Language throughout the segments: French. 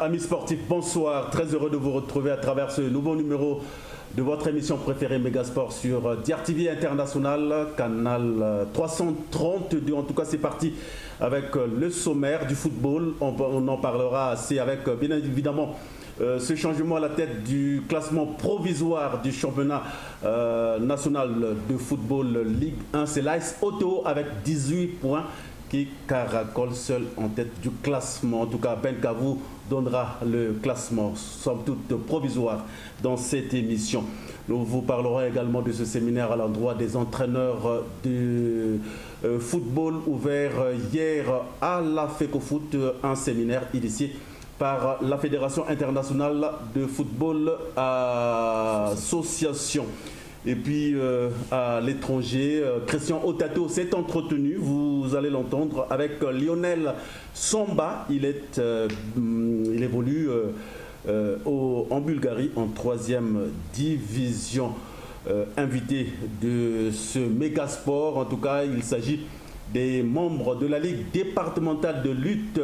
amis sportifs, bonsoir. Très heureux de vous retrouver à travers ce nouveau numéro de votre émission préférée Megasport sur DRTV International, canal 332. En tout cas, c'est parti avec le sommaire du football. On en parlera assez avec, bien évidemment, ce changement à la tête du classement provisoire du championnat national de football Ligue 1. C'est l'AS Auto avec 18 points qui caracole seul en tête du classement. En tout cas, Ben Kavou donnera le classement, somme toute provisoire, dans cette émission. Nous vous parlerons également de ce séminaire à l'endroit des entraîneurs de football ouvert hier à la FECOFOOT, un séminaire initié par la Fédération internationale de football association. Et puis à l'étranger, Christian Otato s'est entretenu, vous allez l'entendre, avec Lionel Samba. Il évolue en Bulgarie en 3e division. Invité de ce Megasport, en tout cas, il s'agit des membres de la Ligue départementale de lutte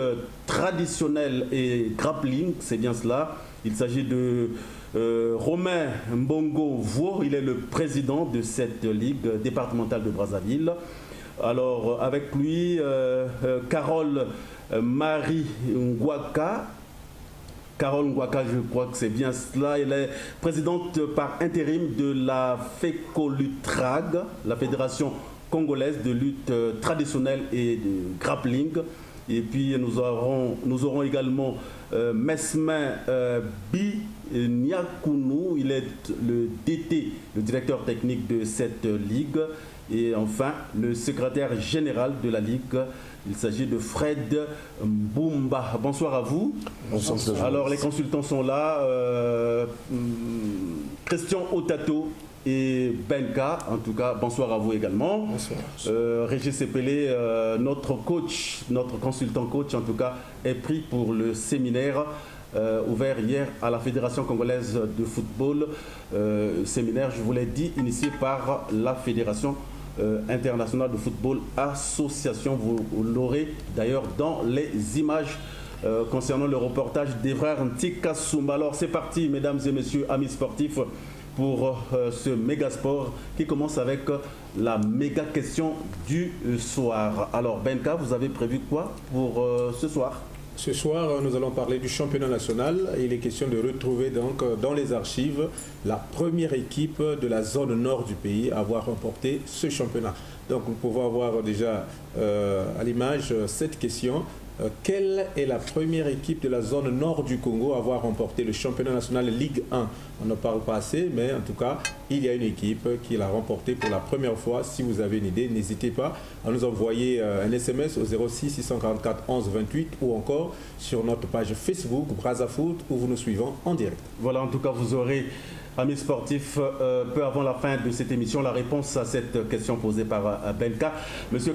traditionnelle et grappling, c'est bien cela. Il s'agit de Romain Mbongo Vaux, il est le président de cette ligue départementale de Brazzaville. Alors avec lui, Carole Marie Ngwaka. Carole Ngwaka, je crois que c'est bien cela. Elle est présidente par intérim de la FECOLUTRAG, la Fédération congolaise de lutte traditionnelle et de grappling. Et puis nous aurons également Mesmin Niakounou, il est le DT, le directeur technique de cette ligue. Et enfin, le secrétaire général de la ligue, il s'agit de Fred Mboumba. Bonsoir à vous. Bonsoir. Alors les consultants sont là. Christian Otato et Benka, en tout cas, bonsoir à vous également. Bonsoir. Régis Sepelé, notre coach, notre consultant coach, en tout cas, est pris pour le séminaire ouvert hier à la Fédération congolaise de football. Séminaire, je vous l'ai dit, initié par la Fédération internationale de football association. Vous l'aurez d'ailleurs dans les images concernant le reportage d'Evrar Ntikasumba. Alors c'est parti, mesdames et messieurs, amis sportifs, pour ce mégasport qui commence avec la méga question du soir. Alors Benka, vous avez prévu quoi pour ce soir? Ce soir, nous allons parler du championnat national. Il est question de retrouver donc dans les archives la première équipe de la zone nord du pays à avoir remporté ce championnat. Donc nous pouvons avoir déjà à l'image cette question. Quelle est la première équipe de la zone nord du Congo à avoir remporté le championnat national Ligue 1? On ne parle pas assez, mais en tout cas, il y a une équipe qui l'a remporté pour la première fois. Si vous avez une idée, n'hésitez pas à nous envoyer un SMS au 06 644 11 28 ou encore sur notre page Facebook Brazzafoot où vous nous suivons en direct. Voilà, en tout cas, vous aurez, amis sportifs, peu avant la fin de cette émission, la réponse à cette question posée par Benka. Monsieur,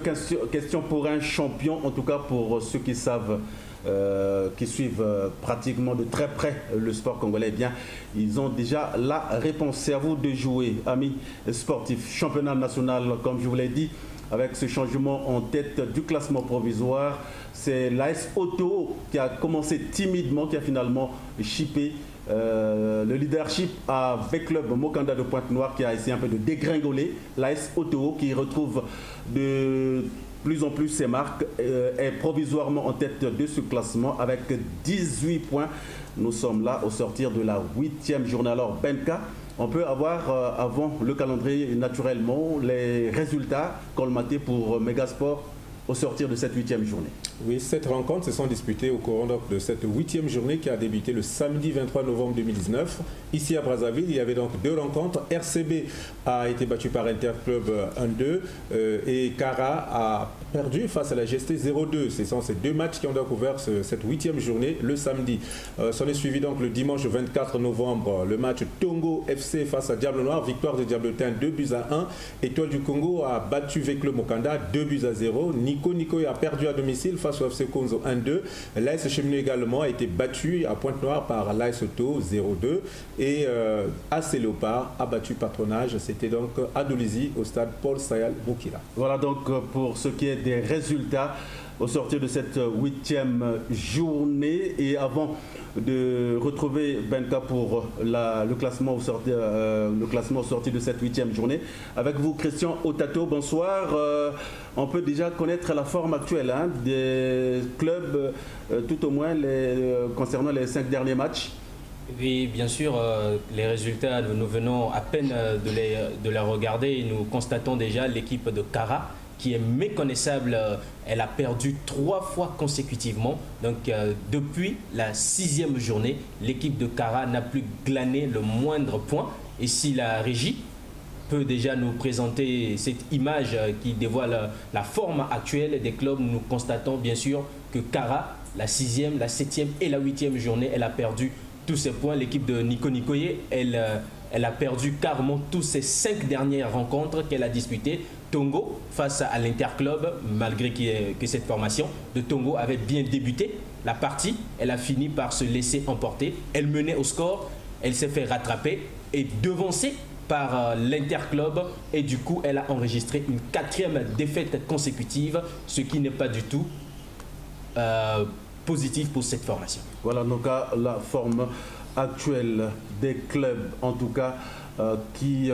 question pour un champion, en tout cas pour ceux qui savent, qui suivent pratiquement de très près le sport congolais, eh bien, ils ont déjà la réponse. C'est à vous de jouer, amis sportifs. Championnat national, comme je vous l'ai dit, avec ce changement en tête du classement provisoire, c'est l'AS Auto qui a commencé timidement, qui a finalement chippé le leadership avec club Mokanda de Pointe-Noire, qui a essayé un peu de dégringoler. L'AS Auto qui retrouve de plus en plus ses marques, est provisoirement en tête de ce classement avec 18 points. Nous sommes là au sortir de la 8e journée. Alors Benka, on peut avoir avant le calendrier naturellement les résultats colmatés pour Megasport au sortir de cette 8e journée. Oui, cette rencontre se sont disputées au cours de cette 8e journée qui a débuté le samedi 23 novembre 2019. Ici à Brazzaville, il y avait donc 2 rencontres. RCB a été battu par Interclub 1-2 et Kara a perdu face à la GST 0-2. Ce sont ces 2 matchs qui ont découvert cette 8e journée le samedi. S'en est suivi donc le dimanche 24 novembre le match Tongo FC face à Diable Noir. Victoire de Diabletin 2-1. Étoile du Congo a battu Vekle Mokanda 2-0. Nico a perdu à domicile face au FC Konzo 1-2. L'AS Cheminot également a été battu à Pointe-Noire par l'AS Auto 0-2. Et AC Léopard a battu Patronage. C'était donc à Dolisie au stade Paul Sayal Boukira. Voilà donc pour ce qui est des résultats au sortir de cette 8e journée. Et avant de retrouver Benka pour le classement au sorti de cette 8e journée, avec vous Christian Otato, bonsoir. On peut déjà connaître la forme actuelle des clubs, tout au moins concernant les 5 derniers matchs. Oui, bien sûr, les résultats, nous venons à peine de les regarder et nous constatons déjà l'équipe de Kara qui est méconnaissable. Elle a perdu 3 fois consécutivement. Donc, depuis la 6e journée, l'équipe de Kara n'a plus glané le moindre point. Et si la régie peut déjà nous présenter cette image qui dévoile la forme actuelle des clubs, nous constatons bien sûr que Kara, la 6e, la 7e et la 8e journée, elle a perdu tous ses points. L'équipe de Nico Nikoye, elle a perdu carrément tous ses 5 dernières rencontres qu'elle a disputées. Tongo face à l'Interclub, malgré que cette formation de Tongo avait bien débuté la partie, elle a fini par se laisser emporter. Elle menait au score, elle s'est fait rattraper et devancer par l'Interclub et du coup elle a enregistré une 4e défaite consécutive, ce qui n'est pas du tout positif pour cette formation. Voilà donc la forme actuelle des clubs, en tout cas qui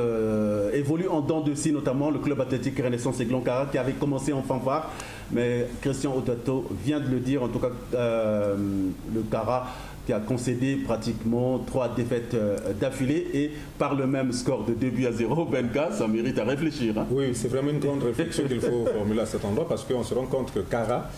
évolue en dents de scie, notamment le club athlétique Renaissance Aiglon Kara qui avait commencé en fanfare, mais Christian Otato vient de le dire, en tout cas le Kara qui a concédé pratiquement 3 défaites d'affilée et par le même score de 2-0, Benka, ça mérite à réfléchir. Oui, c'est vraiment une grande réflexion qu'il faut formuler à cet endroit parce qu'on se rend compte que Kara,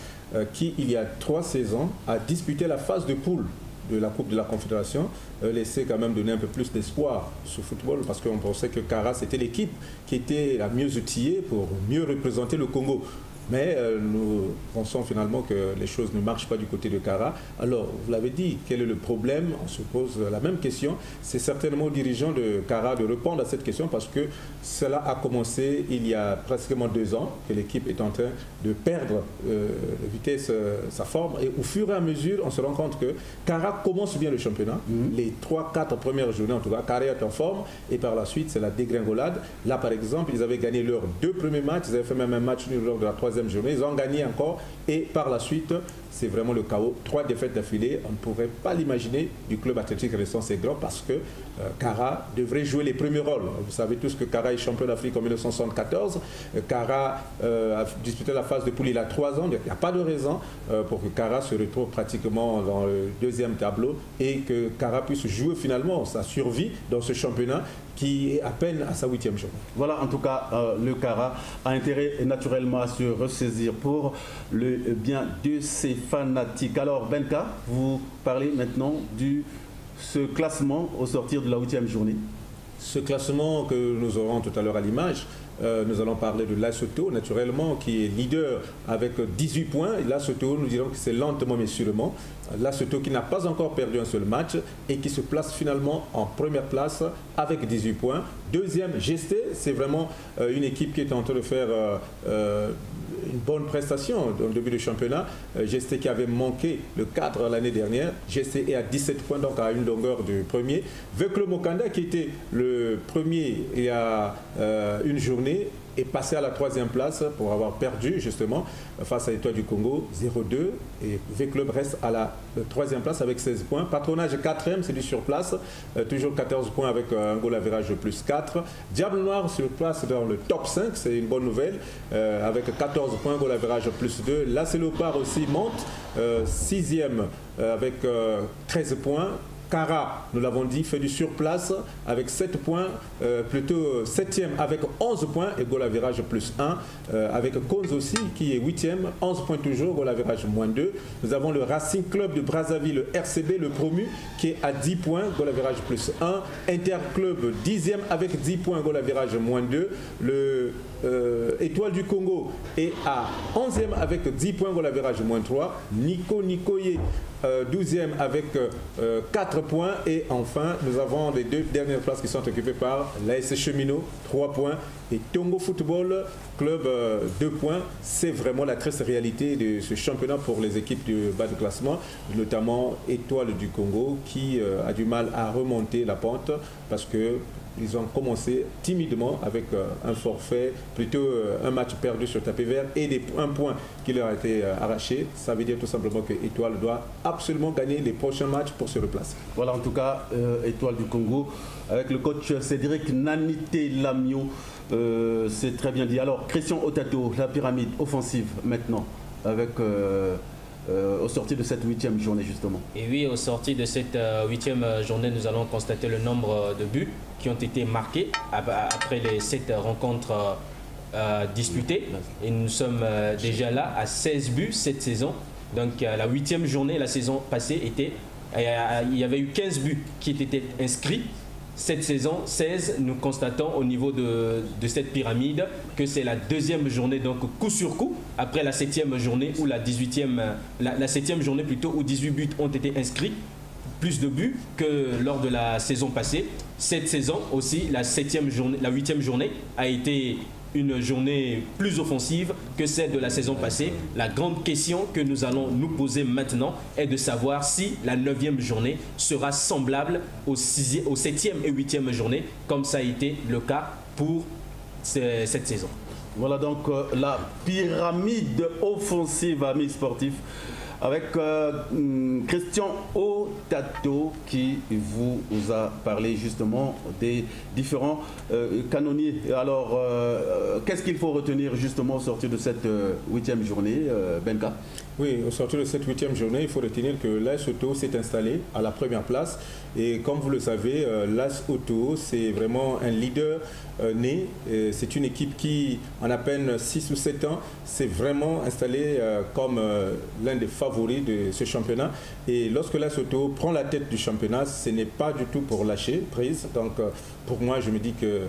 qui il y a 3 saisons a disputé la phase de poule de la Coupe de la Confédération, laissait quand même donner un peu plus d'espoir sur le football parce qu'on pensait que Kara c'était l'équipe qui était la mieux outillée pour mieux représenter le Congo. Mais nous pensons finalement que les choses ne marchent pas du côté de Kara. Alors, vous l'avez dit, quel est le problème? On se pose la même question. C'est certainement aux dirigeants de Kara de répondre à cette question parce que cela a commencé il y a pratiquement 2 ans que l'équipe est en train de perdre de vitesse sa forme. Et au fur et à mesure, on se rend compte que Kara commence bien le championnat. Les 3-4 premières journées, en tout cas, Kara est en forme. Et par la suite, c'est la dégringolade. Là, par exemple, ils avaient gagné leurs 2 premiers matchs. Ils avaient fait même un match nul lors de la 3e journée, ils ont gagné encore et par la suite c'est vraiment le chaos. 3 défaites d'affilée, on ne pourrait pas l'imaginer du club athlétique Renaissance Aiglon parce que Kara devrait jouer les premiers rôles. Vous savez tous que Kara est champion d'Afrique en 1974. Kara a disputé la phase de poule il y a 3 ans. Il n'y a pas de raison pour que Kara se retrouve pratiquement dans le 2e tableau et que Kara puisse jouer finalement sa survie dans ce championnat qui est à peine à sa 8e journée. Voilà, en tout cas, le Kara a intérêt naturellement à se ressaisir pour le bien de ses fanatiques. Alors, Benka, vous parlez maintenant de ce classement au sortir de la 8e journée. Ce classement que nous aurons tout à l'heure à l'image, nous allons parler de Lesotho, naturellement, qui est leader avec 18 points. Lesotho, nous dirons que c'est lentement mais sûrement. Lesotho qui n'a pas encore perdu un seul match et qui se place finalement en première place avec 18 points. 2e, Gesté, c'est vraiment une équipe qui est en train de faire une bonne prestation dans le début du championnat. Gesté qui avait manqué le cadre l'année dernière. Gesté est à 17 points, donc à une longueur du premier. Veklo Mokanda, qui était le premier il y a une journée, est passé à la 3e place pour avoir perdu justement face à l'Étoile du Congo 0-2 et V-Club reste à la 3e place avec 16 points. Patronage 4e, c'est du surplace, toujours 14 points avec un goal average de plus 4. Diable Noir sur place dans le top 5, c'est une bonne nouvelle, avec 14 points, goal average plus 2. Là, c'est Léopard aussi monte, 6e avec 13 points. Kara, nous l'avons dit, fait du surplace avec 7 points, plutôt 7e avec 11 points et goal average plus 1. Avec Konz aussi qui est 8e, 11 points toujours, goal average moins 2. Nous avons le Racing Club de Brazzaville, le RCB, le promu, qui est à 10 points, goal average plus 1. Interclub 10e avec 10 points, goal average moins 2. Le Étoile du Congo est à 11e avec 10 points, goal average moins 3. Nico Nikoye 12e avec 4 points. Et enfin, nous avons les 2 dernières places qui sont occupées par l'AS Cheminot, 3 points. Et Tongo Football Club, 2 points. C'est vraiment la triste réalité de ce championnat pour les équipes du bas de classement, notamment Étoile du Congo qui a du mal à remonter la pente parce que ils ont commencé timidement avec un forfait, plutôt un match perdu sur tapis vert et un point qui leur a été arraché. Ça veut dire tout simplement que Étoile doit absolument gagner les prochains matchs pour se replacer. Voilà, en tout cas, Étoile du Congo, avec le coach Cédric Nanité Lamio, c'est très bien dit. Alors, Christian Otato, la pyramide offensive maintenant, avec... au sorti de cette 8e journée justement. Et oui, au sorti de cette 8e journée, nous allons constater le nombre de buts qui ont été marqués après les 7 rencontres disputées. Et nous sommes déjà là à 16 buts cette saison. Donc la 8e journée, la saison passée, il y avait eu 15 buts qui étaient inscrits. Cette saison, 16, nous constatons au niveau de cette pyramide que c'est la 2e journée, donc coup sur coup, après la 7e journée ou la 7e journée plutôt, où 18 buts ont été inscrits, plus de buts que lors de la saison passée. Cette saison aussi, la 8e journée a été une journée plus offensive que celle de la saison passée. La grande question que nous allons nous poser maintenant est de savoir si la 9e journée sera semblable aux 7e et 8e journée, comme ça a été le cas pour cette saison. Voilà donc la pyramide offensive, amis sportifs, avec Christian Otato qui vous a parlé justement des différents canonniers. Alors, qu'est-ce qu'il faut retenir justement au sortir de cette 8e journée, Benka? Oui, au sortir de cette 8e journée, il faut retenir que l'AS Auto s'est installé à la première place. Et comme vous le savez, l'AS Auto, c'est vraiment un leader né. C'est une équipe qui, en à peine 6 ou 7 ans, s'est vraiment installée comme l'un des favoris de ce championnat. Et lorsque l'AS Auto prend la tête du championnat, ce n'est pas du tout pour lâcher prise. Donc, pour moi, je me dis que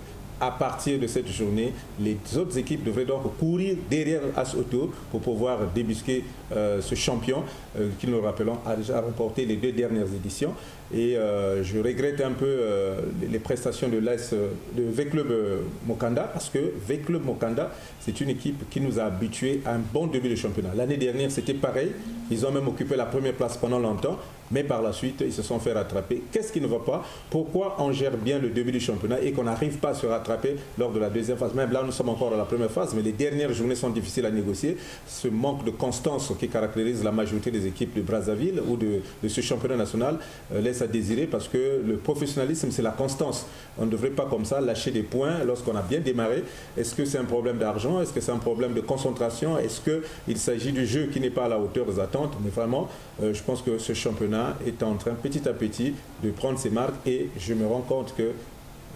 à partir de cette journée, les autres équipes devraient donc courir derrière AS Auto pour pouvoir débusquer ce champion qui, nous rappelons, a déjà remporté les 2 dernières éditions. Et je regrette un peu les prestations de V-Club Mokanda, parce que V-Club Mokanda, c'est une équipe qui nous a habitués à un bon début de championnat. L'année dernière, c'était pareil. Ils ont même occupé la première place pendant longtemps. Mais par la suite, ils se sont fait rattraper. Qu'est-ce qui ne va pas? Pourquoi on gère bien le début du championnat et qu'on n'arrive pas à se rattraper lors de la 2e phase? Même là, nous sommes encore à la première phase, mais les dernières journées sont difficiles à négocier. Ce manque de constance qui caractérise la majorité des équipes de Brazzaville ou de ce championnat national laisse à désirer, parce que le professionnalisme, c'est la constance. On ne devrait pas comme ça lâcher des points lorsqu'on a bien démarré. Est-ce que c'est un problème d'argent? Est-ce que c'est un problème de concentration? Est-ce qu'il s'agit du jeu qui n'est pas à la hauteur des attentes? Mais vraiment, je pense que ce championnat est en train petit à petit de prendre ses marques, et je me rends compte que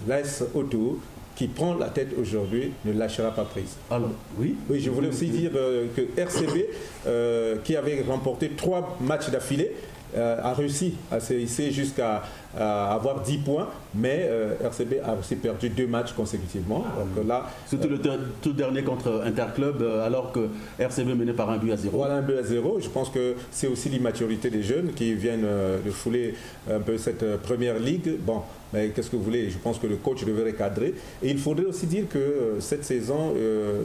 l'AS Auto, qui prend la tête aujourd'hui, ne lâchera pas prise. Alors, oui. Oui, je voulais aussi dire que RCB, qui avait remporté 3 matchs d'affilée, a réussi à se hisser jusqu'à avoir 10 points, mais RCB a aussi perdu 2 matchs consécutivement. Donc là, c'était le tout dernier contre Interclub, alors que RCB menait par 1 but à 0. Voilà, 1 but à 0. Je pense que c'est aussi l'immaturité des jeunes qui viennent de fouler un peu cette première ligue. Bon, mais qu'est-ce que vous voulez? Je pense que le coach devrait recadrer. Et il faudrait aussi dire que cette saison,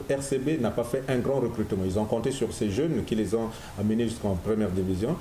RCB n'a pas fait un grand recrutement. Ils ont compté sur ces jeunes qui les ont amenés jusqu'en première division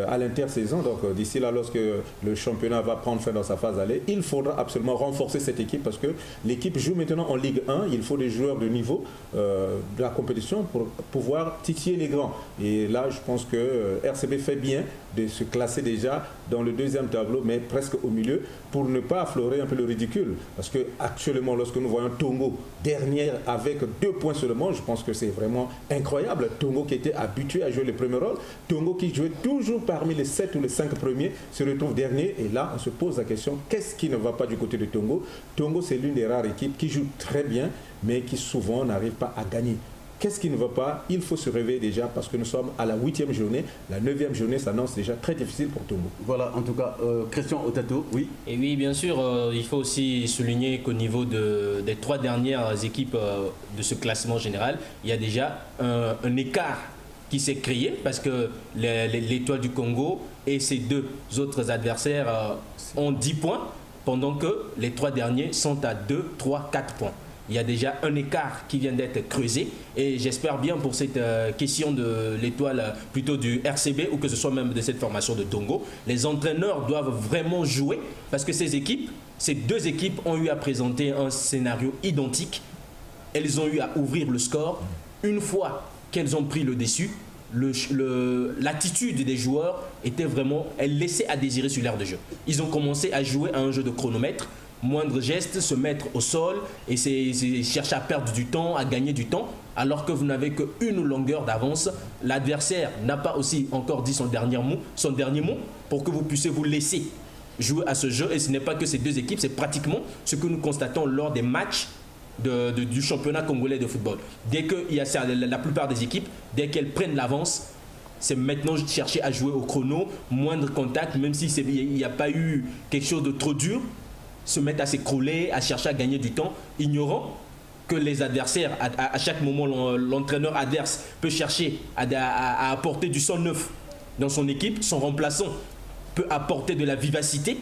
à l'intersaison. Donc d'ici là, lorsque le championnat va prendre fin dans sa phase aller, il faudra absolument renforcer cette équipe, parce que l'équipe joue maintenant en Ligue 1. Il faut des joueurs de niveau de la compétition pour pouvoir titiller les grands. Et là, je pense que RCB fait bien de se classer déjà dans le 2e tableau, mais presque au milieu, pour ne pas affleurer un peu le ridicule. Parce que actuellement, lorsque nous voyons Tongo dernière avec 2 points seulement, je pense que c'est vraiment incroyable. Tongo qui était habitué à jouer le premier rôle, Tongo qui jouait toujours parmi les 7 ou les 5 premiers, se retrouve dernier. Et là, on se pose la question, qu'est-ce qui ne va pas du côté de Tongo? Tongo, c'est l'une des rares équipes qui joue très bien, mais qui souvent n'arrive pas à gagner. Qu'est-ce qui ne va pas? Il faut se réveiller déjà, parce que nous sommes à la 8e journée. La 9e journée s'annonce déjà très difficile pour Tongo. Voilà, en tout cas, Christian Otato, oui. Et oui, bien sûr, il faut aussi souligner qu'au niveau des 3 dernières équipes de ce classement général, il y a déjà un écart qui s'est créé parce que l'Étoile du Congo et ses deux autres adversaires ont 10 points, pendant que les 3 derniers sont à 2, 3, 4 points. Il y a déjà un écart qui vient d'être creusé et j'espère bien pour cette question de l'Étoile, plutôt du RCB ou que ce soit même de cette formation de Tongo, les entraîneurs doivent vraiment jouer parce que ces deux équipes ont eu à présenter un scénario identique. Elles ont eu à ouvrir le score. Une fois qu'elles ont pris le dessus, l'attitude des joueurs était vraiment, elle laissait à désirer sur l'aire de jeu. Ils ont commencé à jouer à un jeu de chronomètre, moindre geste, se mettre au sol et chercher à perdre du temps, à gagner du temps, alors que vous n'avez qu'une longueur d'avance. L'adversaire n'a pas aussi encore dit son dernier mot pour que vous puissiez vous laisser jouer à ce jeu. Et ce n'est pas que ces deux équipes, c'est pratiquement ce que nous constatons lors des matchs du championnat congolais de football. Dès que la plupart des équipes, dès qu'elles prennent l'avance, c'est maintenant chercher à jouer au chrono, moindre contact, même s'il n'y a pas eu quelque chose de trop dur, se mettre à s'écrouler, à chercher à gagner du temps, ignorant que les adversaires, à chaque moment, l'entraîneur adverse peut chercher à apporter du sang neuf dans son équipe, son remplaçant peut apporter de la vivacité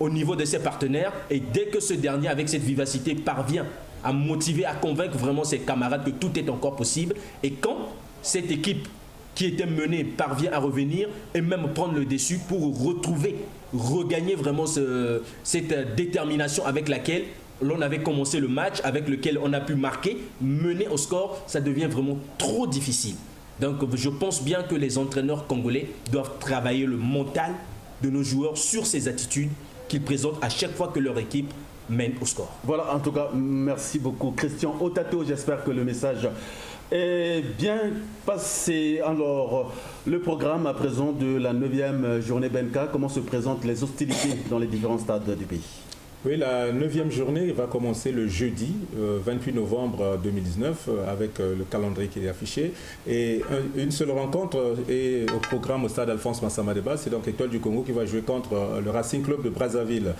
au niveau de ses partenaires et dès que ce dernier, avec cette vivacité, parvient à motiver, à convaincre vraiment ses camarades que tout est encore possible et quand cette équipe qui était menée parvient à revenir et même prendre le dessus pour regagner vraiment cette détermination avec laquelle l'on avait commencé le match, avec lequel on a pu marquer, mener au score, ça devient vraiment trop difficile. Donc je pense bien que les entraîneurs congolais doivent travailler le mental de nos joueurs sur ces attitudes qu'ils présentent à chaque fois que leur équipe mène au score. Voilà, en tout cas, merci beaucoup. Christian Otato, j'espère que le message est bien passé. Alors, le programme à présent de la 9e journée Benka, comment se présentent les hostilités dans les différents stades du pays? Oui, la 9e journée va commencer le jeudi 28 novembre 2019 avec le calendrier qui est affiché. Et une seule rencontre est au programme au stade Alphonse Massamadeba. C'est donc l'Étoile du Congo qui va jouer contre le Racing Club de Brazzaville.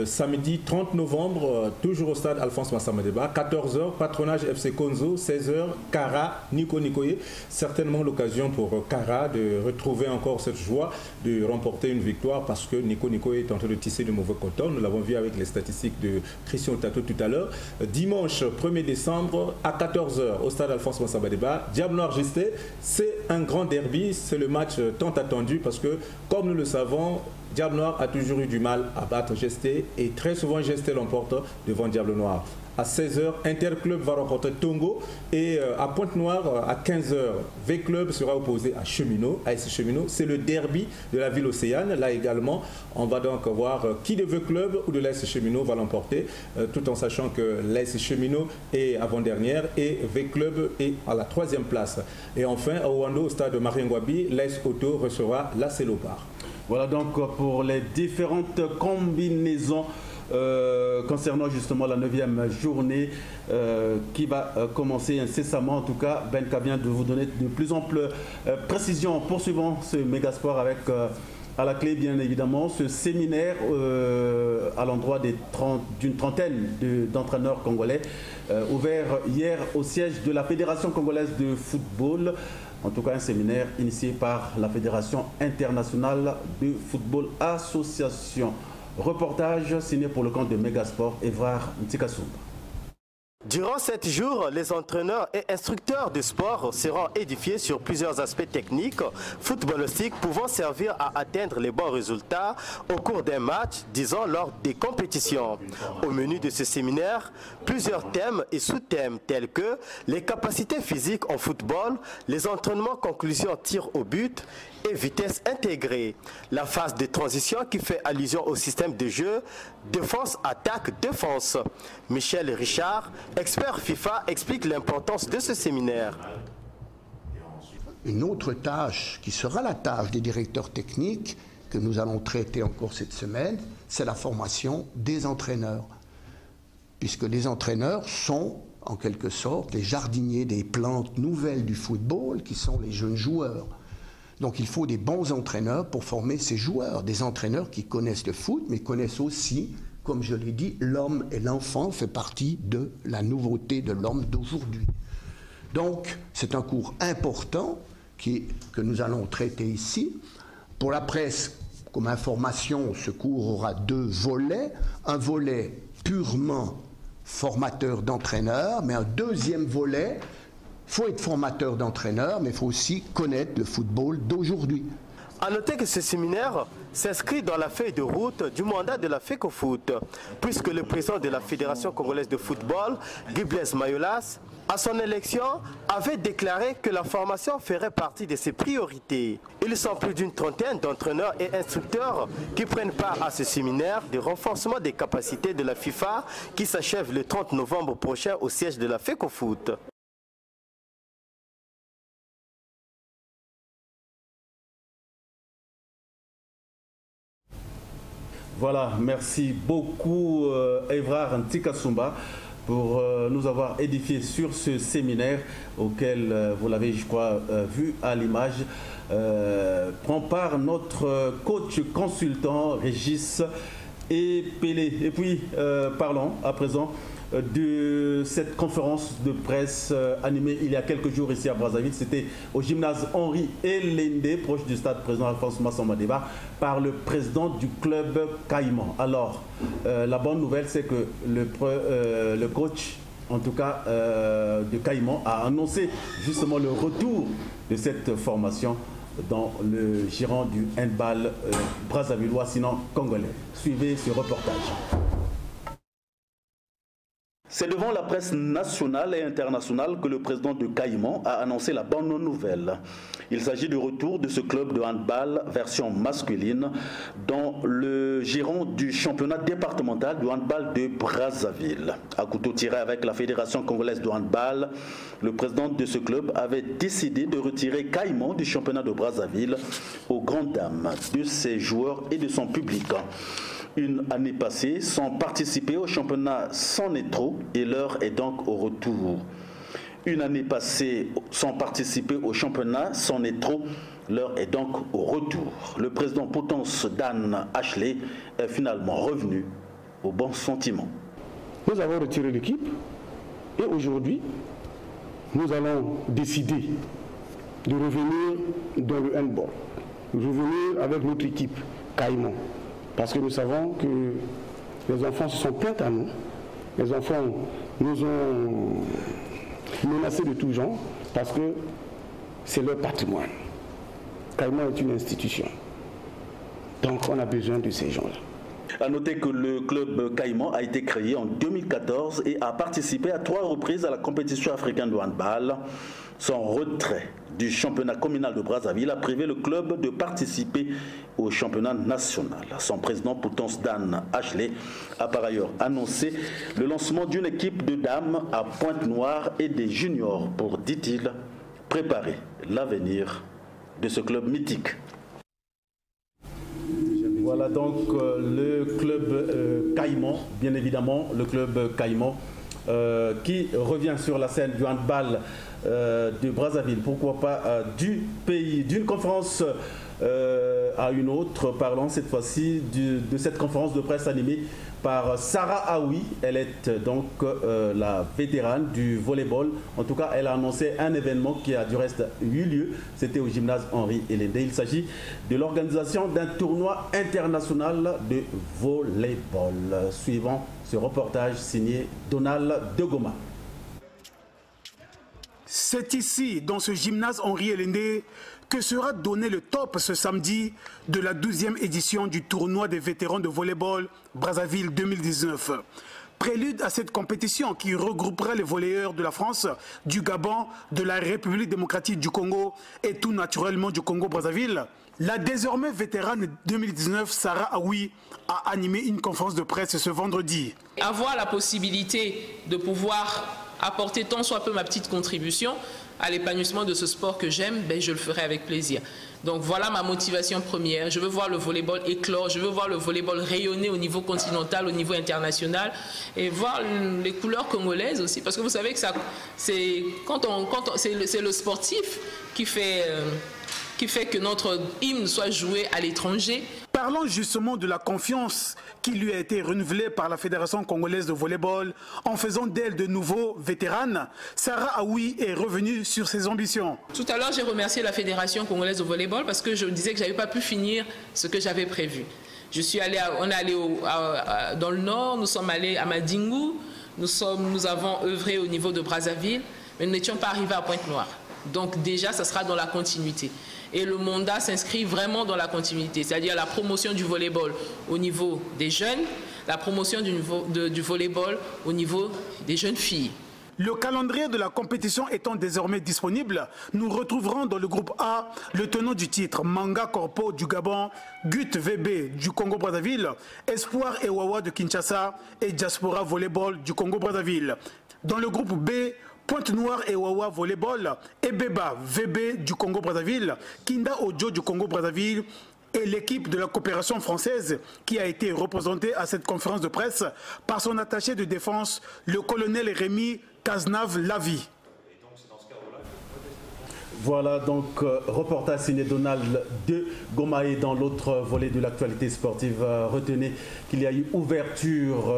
Samedi 30 novembre, toujours au stade Alphonse Massamadeba, 14h, Patronage FC Konzo, 16h, Kara, Nico Nikoye. Certainement l'occasion pour Kara de retrouver encore cette joie de remporter une victoire parce que Nico Nikoye est en train de tisser de mauvais coton. Nous l'avons vu avec les statistiques de Christian Otato tout à l'heure. Dimanche 1er décembre à 14h au stade Alphonse Massamadeba, Diable Noir Gesté, c'est un grand derby, c'est le match tant attendu parce que comme nous le savons, Diable Noir a toujours eu du mal à battre Gesté et très souvent Gesté l'emporte devant Diable Noir. À 16h, Interclub va rencontrer Tongo et à Pointe-Noire, à 15h, V-Club sera opposé à Cheminot, AS Cheminot. C'est le derby de la ville océane. Là également, on va donc voir qui de V-Club ou de l'AS Cheminot va l'emporter, tout en sachant que l'AS Cheminot est avant-dernière et V-Club est à la 3e place. Et enfin, à Ouando, au stade de Mariengwabi, l'AS Auto recevra la Célopard. Voilà donc pour les différentes combinaisons concernant justement la 9e journée qui va commencer incessamment. En tout cas, Benka vient de vous donner de plus amples précisions. Poursuivons ce mégasport avec à la clé bien évidemment ce séminaire à l'endroit d'une trentaine d'entraîneurs congolais ouvert hier au siège de la Fédération congolaise de football. En tout cas, un séminaire initié par la Fédération internationale de football association. Reportage signé pour le compte de Megasport, Évrard Ntikasumba. Durant 7 jours, les entraîneurs et instructeurs de sport seront édifiés sur plusieurs aspects techniques, footballistiques, pouvant servir à atteindre les bons résultats au cours d'un match, disons lors des compétitions. Au menu de ce séminaire, plusieurs thèmes et sous-thèmes tels que les capacités physiques en football, les entraînements conclusion tir au but et vitesse intégrée. La phase de transition qui fait allusion au système de jeu défense, attaque, défense. Michel Richard, expert FIFA, explique l'importance de ce séminaire. Une autre tâche qui sera la tâche des directeurs techniques que nous allons traiter encore cette semaine, c'est la formation des entraîneurs. Puisque les entraîneurs sont en quelque sorte les jardiniers des plantes nouvelles du football qui sont les jeunes joueurs. Donc il faut des bons entraîneurs pour former ces joueurs, des entraîneurs qui connaissent le foot, mais connaissent aussi, comme je l'ai dit, l'homme et l'enfant fait partie de la nouveauté de l'homme d'aujourd'hui. Donc c'est un cours important que nous allons traiter ici. Pour la presse, comme information, ce cours aura 2 volets. Un volet purement formateur d'entraîneurs, mais un deuxième volet, il faut être formateur d'entraîneurs, mais il faut aussi connaître le football d'aujourd'hui. A noter que ce séminaire s'inscrit dans la feuille de route du mandat de la FECOFOOT, puisque le président de la Fédération congolaise de football, Guy Blaise Mayolas, à son élection, avait déclaré que la formation ferait partie de ses priorités. Ils sont plus d'une trentaine d'entraîneurs et instructeurs qui prennent part à ce séminaire de renforcement des capacités de la FIFA qui s'achève le 30 novembre prochain au siège de la FECOFOOT. Voilà, merci beaucoup Evrard Ntikasumba pour nous avoir édifié sur ce séminaire auquel, vous l'avez je crois vu à l'image, prend part notre coach consultant Régis Epélé. Et puis parlons à présent de cette conférence de presse animée il y a quelques jours ici à Brazzaville. C'était au gymnase Henri Elende, proche du stade président Alphonse Massamba Déba, par le président du club Caïman. Alors, la bonne nouvelle, c'est que le coach, en tout cas de Caïman, a annoncé justement le retour de cette formation dans le giron du handball brazzavillois, sinon congolais. Suivez ce reportage. C'est devant la presse nationale et internationale que le président de Caïman a annoncé la bonne nouvelle. Il s'agit du retour de ce club de handball version masculine dans le giron du championnat départemental du handball de Brazzaville. À couteau tiré avec la Fédération congolaise de handball, le président de ce club avait décidé de retirer Caïman du championnat de Brazzaville aux grandes dames de ses joueurs et de son public. Une année passée sans participer au championnat c'en est trop et l'heure est donc au retour. Une année passée sans participer au championnat c'en est trop, l'heure est donc au retour. Le président Potence Dan Ashley est finalement revenu au bon sentiment. Nous avons retiré l'équipe et aujourd'hui nous allons décider de revenir dans le handball, revenir avec notre équipe Caïman. Parce que nous savons que les enfants se sont plaints à nous. Les enfants nous ont menacés de tout genre parce que c'est leur patrimoine. Caïman est une institution. Donc on a besoin de ces gens-là. A noter que le club Caïman a été créé en 2014 et a participé à 3 reprises à la compétition africaine de handball. Son retrait du championnat communal de Brazzaville a privé le club de participer au championnat national. Son président Potence Dan Ashley a par ailleurs annoncé le lancement d'une équipe de dames à Pointe-Noire et des juniors pour, dit-il, préparer l'avenir de ce club mythique. Voilà donc le club Caïman, bien évidemment, le club Caïman qui revient sur la scène du handball de Brazzaville, pourquoi pas du pays, d'une conférence à une autre. Parlons cette fois-ci de cette conférence de presse animée par Sarah Aoui. Elle est donc la vétérane du volleyball. En tout cas, elle a annoncé un événement qui a du reste eu lieu. C'était au gymnase Henri Elende. Il s'agit de l'organisation d'un tournoi international de volleyball. Suivant ce reportage signé Donald Degoma. C'est ici, dans ce gymnase Henri Elende, que sera donné le top ce samedi de la 12e édition du tournoi des vétérans de volleyball Brazzaville 2019. Prélude à cette compétition qui regroupera les volleyeurs de la France, du Gabon, de la République démocratique du Congo et tout naturellement du Congo-Brazzaville, la désormais vétérane 2019 Sarah Aoui a animé une conférence de presse ce vendredi. Avoir la possibilité de pouvoir apporter tant soit peu ma petite contribution à l'épanouissement de ce sport que j'aime, ben je le ferai avec plaisir. Donc voilà ma motivation première. Je veux voir le volleyball éclore, je veux voir le volleyball rayonner au niveau continental, au niveau international et voir les couleurs congolaises aussi. Parce que vous savez que c'est le sportif qui fait que notre hymne soit joué à l'étranger. Par Parlons justement de la confiance qui lui a été renouvelée par la Fédération congolaise de volleyball en faisant d'elle de nouveau vétérane. Sarah Aoui est revenue sur ses ambitions. Tout à l'heure, j'ai remercié la Fédération congolaise de volleyball parce que je disais que je n'avais pas pu finir ce que j'avais prévu. On est allé dans le nord, nous sommes allés à Madingu, nous avons œuvré au niveau de Brazzaville, mais nous n'étions pas arrivés à Pointe-Noire. Donc déjà, ça sera dans la continuité. Et le mandat s'inscrit vraiment dans la continuité, c'est-à-dire la promotion du volleyball au niveau des jeunes, la promotion du volleyball au niveau des jeunes filles. Le calendrier de la compétition étant désormais disponible, nous retrouverons dans le groupe A le tenant du titre Manga Corpo du Gabon, Gut VB du Congo-Brazzaville, Espoir et Wawa de Kinshasa et Diaspora Volleyball du Congo-Brazzaville. Dans le groupe B, Pointe-Noire et Wawa Volleyball, Ebeba VB du Congo-Brazzaville, Kinda Ojo du Congo-Brazzaville et l'équipe de la coopération française qui a été représentée à cette conférence de presse par son attaché de défense, le colonel Rémi Cazenave Lavi. Voilà donc reportage signé Donald de Gomaé. Dans l'autre volet de l'actualité sportive. Retenez qu'il y a eu ouverture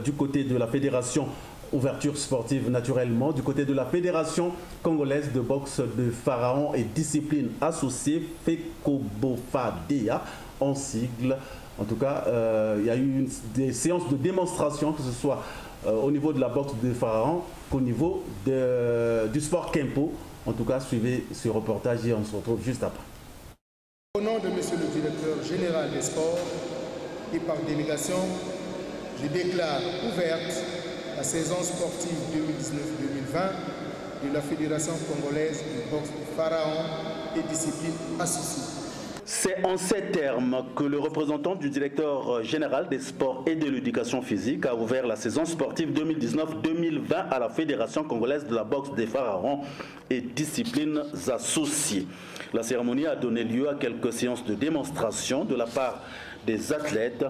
du côté de la fédération. Ouverture sportive naturellement du côté de la Fédération congolaise de boxe de Pharaon et discipline associée FECOBOFA-DEA en sigle. En tout cas, il y a eu des séances de démonstration, que ce soit au niveau de la boxe de Pharaon qu'au niveau du sport Kempo. En tout cas, suivez ce reportage et on se retrouve juste après. Au nom de Monsieur le Directeur Général des Sports et par délégation, je déclare ouverte la saison sportive 2019-2020 de la Fédération congolaise de boxe de Pharaon et discipline associée. C'est en ces termes que le représentant du directeur général des sports et de l'éducation physique a ouvert la saison sportive 2019-2020 à la Fédération congolaise de la boxe des Pharaons et disciplines associées. La cérémonie a donné lieu à quelques séances de démonstration de la part des athlètes.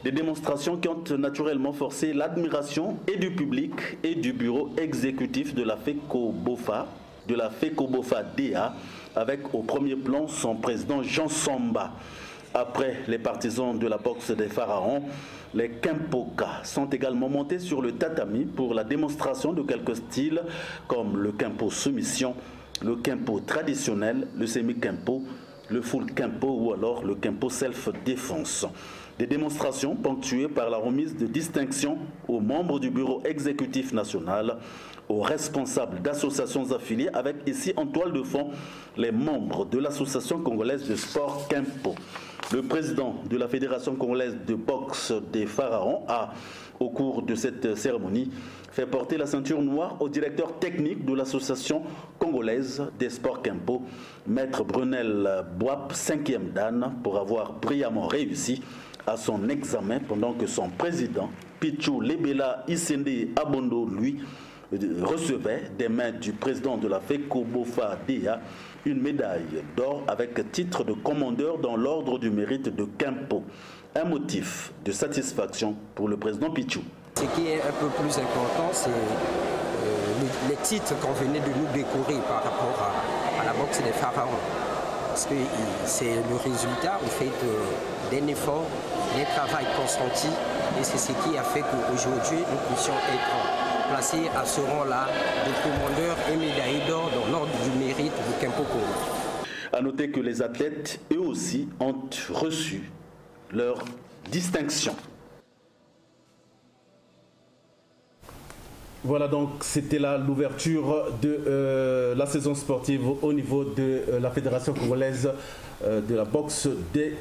Des démonstrations qui ont naturellement forcé l'admiration et du public et du bureau exécutif de la FECOBOFA-DEA, avec au premier plan son président Jean Samba. Après les partisans de la boxe des Pharaons, les Kempoka sont également montés sur le tatami pour la démonstration de quelques styles comme le Kempo soumission, le Kempo traditionnel, le semi-Kempo, le full Kempo ou alors le Kempo self-défense. Des démonstrations ponctuées par la remise de distinctions aux membres du bureau exécutif national, aux responsables d'associations affiliées, avec ici en toile de fond les membres de l'association congolaise de sport Kempo. Le président de la Fédération congolaise de boxe des Pharaons a, au cours de cette cérémonie, fait porter la ceinture noire au directeur technique de l'association congolaise des sports Kempo, Maître Brunel Boap, 5e dan, pour avoir brillamment réussi à son examen pendant que son président, Pichou Lebela Isende Abondo, lui, recevait des mains du président de la FECOBOFA-DEA une médaille d'or avec titre de commandeur dans l'ordre du mérite de Kempo. Un motif de satisfaction pour le président Pichou. Ce qui est un peu plus important, c'est les titres qu'on venait de nous décorer par rapport à la boxe des Pharaons. Parce que c'est le résultat au fait d'un effort, d'un travail consenti, et c'est ce qui a fait qu'aujourd'hui nous puissions être placés à ce rang-là de commandeur et médaillé d'or dans l'ordre du mérite de Kempo Congo. A noter que les athlètes, eux aussi, ont reçu leur distinction. Voilà donc, c'était là l'ouverture de la saison sportive au niveau de la Fédération congolaise de la boxe des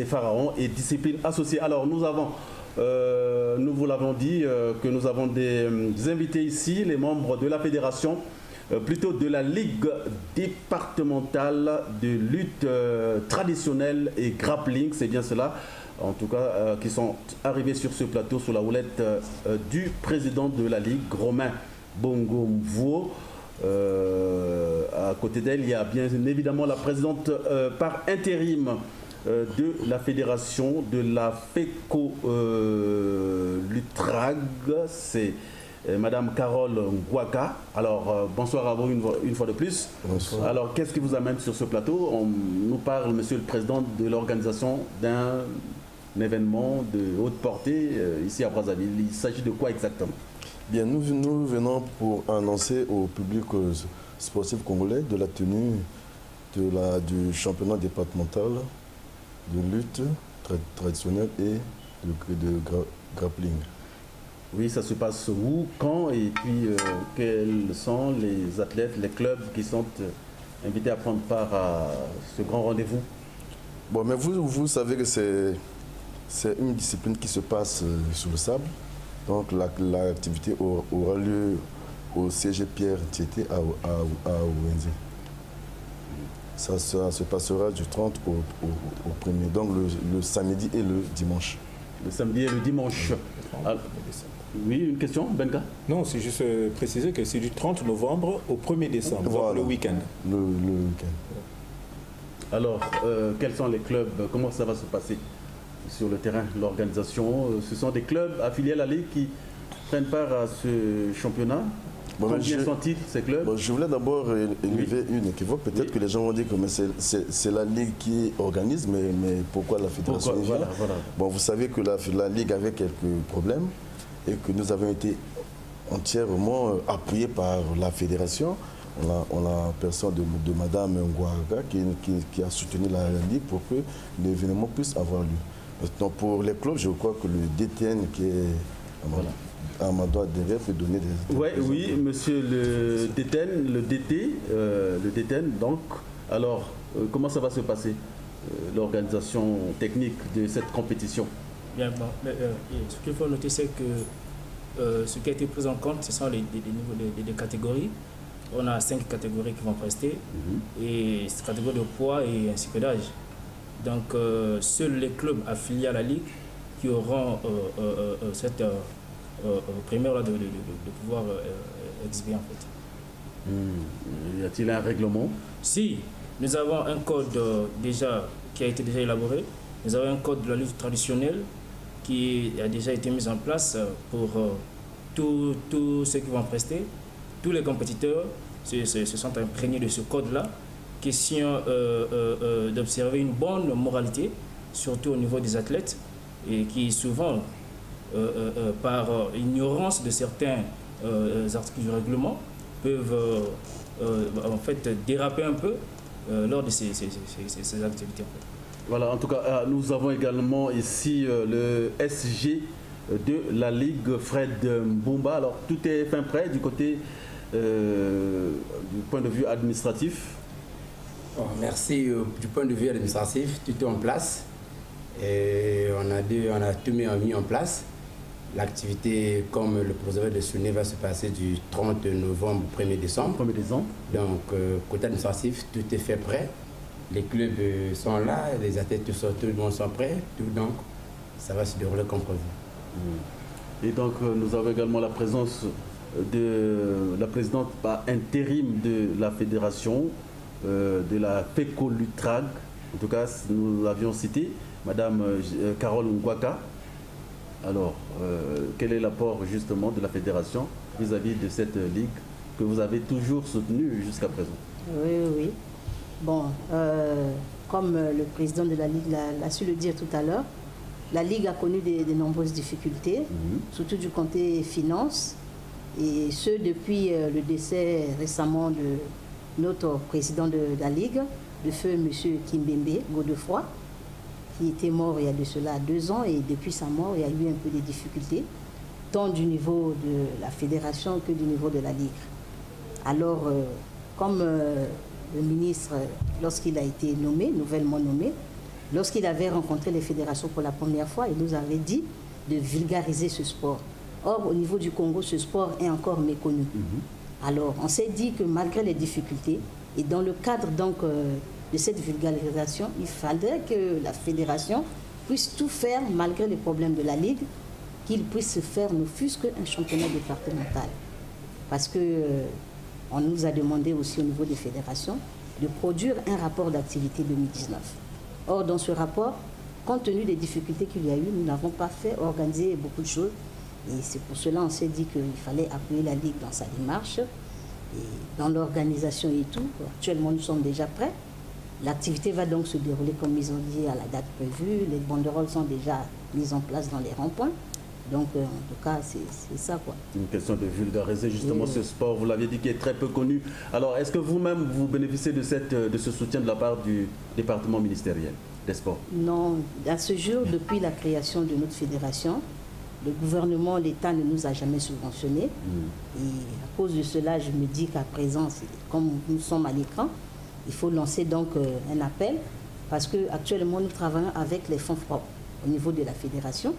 Pharaons et disciplines associées. Alors nous avons, nous vous l'avons dit, que nous avons des invités ici, les membres de la Fédération, plutôt de la Ligue départementale de lutte traditionnelle et grappling, c'est bien cela. En tout cas, qui sont arrivés sur ce plateau sous la houlette du président de la Ligue, Romain Bongo Mvuo. À côté d'elle, il y a bien évidemment la présidente par intérim de la fédération de la FECO Lutrag, c'est Madame Carole Ngouaka. Alors, bonsoir à vous une fois de plus. Bonsoir. Alors, qu'est-ce qui vous amène sur ce plateau? On nous parle, Monsieur le Président, de l'organisation d'un événement de haute portée ici à Brazzaville. Il s'agit de quoi exactement? Bien, nous venons pour annoncer au public sportif congolais de la tenue du championnat départemental de lutte traditionnelle et de grappling. Oui, ça se passe où, quand, et puis quels sont les athlètes, les clubs qui sont invités à prendre part à ce grand rendez-vous? Bon, mais vous savez que c'est une discipline qui se passe sur le sable. Donc l'activité aura lieu au CG Pierre Tieté à Ouenzi. Ça se passera du 30 au 1er, donc le samedi et le dimanche. Le samedi et le dimanche. Alors, oui, une question, Benka? Non, c'est juste préciser que c'est du 30 novembre au 1er décembre, voilà. Donc le week-end. Le week-end. Alors, quels sont les clubs? Comment ça va se passer sur le terrain, l'organisation? Ce sont des clubs affiliés à la Ligue qui prennent part à ce championnat? Bon, combien sont-ils, ces clubs? Bon, je voulais d'abord élever une équivoque. Peut-être que les gens vont dire que c'est la Ligue qui organise, mais pourquoi la fédération vient? Voilà. Bon, vous savez que la Ligue avait quelques problèmes et que nous avons été entièrement appuyés par la fédération. On a personne de Madame Ngouaga qui a soutenu la Ligue pour que l'événement puisse avoir lieu. Maintenant, pour les clubs, je crois que le DTN qui est à ma droite derrière peut donner des... Oui, monsieur le DTN, le DTN, donc, alors, comment ça va se passer, l'organisation technique de cette compétition? Bien, bon, ce qu'il faut noter, c'est que ce qui a été pris en compte, ce sont les niveaux des catégories. On a 5 catégories qui vont prester, et ces catégories de poids et ainsi que d'âge. Donc, seuls les clubs affiliés à la Ligue qui auront cette première de pouvoir exhiber en fait. Y a-t-il un règlement? Si, nous avons un code qui a été déjà élaboré. Nous avons un code de la lutte traditionnelle qui a déjà été mis en place pour tous ceux qui vont prester. Tous les compétiteurs se sont imprégnés de ce code-là. Question d'observer une bonne moralité, surtout au niveau des athlètes, et qui souvent, par ignorance de certains articles du règlement, peuvent en fait déraper un peu lors de ces activités. En fait. Voilà, en tout cas, nous avons également ici le SG de la Ligue, Fred Mbumba. Alors, tout est fin prêt du côté du point de vue administratif. Bon, merci. Du point de vue administratif, tout est en place. Et on a tout mis en place. L'activité, comme le professeur de souligner, va se passer du 30 novembre au 1er décembre. Donc, côté administratif, tout est fait prêt. Les clubs sont là, les athlètes, tout le monde sont prêts. Donc, ça va se dérouler comme prévu. Et donc, nous avons également la présence de la présidente par intérim de la fédération, de la FECOLUTRAG. En tout cas, nous l'avions cité, Madame Carole Ngouaka. Alors, quel est l'apport justement de la fédération vis-à-vis de cette ligue que vous avez toujours soutenue jusqu'à présent? Oui. Bon, comme le président de la Ligue l'a su le dire tout à l'heure, la Ligue a connu de nombreuses difficultés, surtout du côté finance, et ce depuis le décès récemment de notre président de la Ligue, de feu M. Kimbembe Godefroy, qui était mort il y a de cela 2 ans, et depuis sa mort, il y a eu un peu de difficultés, tant du niveau de la fédération que du niveau de la Ligue. Alors, comme le ministre, lorsqu'il a été nommé, nouvellement nommé, lorsqu'il avait rencontré les fédérations pour la première fois, il nous avait dit de vulgariser ce sport. Or, au niveau du Congo, ce sport est encore méconnu. Alors, on s'est dit que malgré les difficultés, et dans le cadre donc de cette vulgarisation, il fallait que la fédération puisse tout faire, malgré les problèmes de la Ligue, qu'il puisse faire ne fût-ce qu'un championnat départemental. Parce que on nous a demandé aussi au niveau des fédérations de produire un rapport d'activité 2019. Or, dans ce rapport, compte tenu des difficultés qu'il y a eu, nous n'avons pas fait organiser beaucoup de choses. Et c'est pour cela qu'on s'est dit qu'il fallait appuyer la Ligue dans sa démarche, et dans l'organisation et tout. Actuellement, nous sommes déjà prêts. L'activité va donc se dérouler comme ils ont dit à la date prévue. Les banderoles sont déjà mises en place dans les ronds-points. Donc, en tout cas, c'est ça, quoi. Une question de vulgariser justement ce sport, vous l'aviez dit, qui est très peu connu. Alors, est-ce que vous-même, vous bénéficiez de ce soutien de la part du département ministériel des sports? Non, à ce jour, depuis la création de notre fédération, le gouvernement, l'État ne nous a jamais subventionnés. Et à cause de cela, je me dis qu'à présent, comme nous sommes à l'écran, il faut lancer donc un appel, parce qu'actuellement, nous travaillons avec les fonds propres au niveau de la fédération.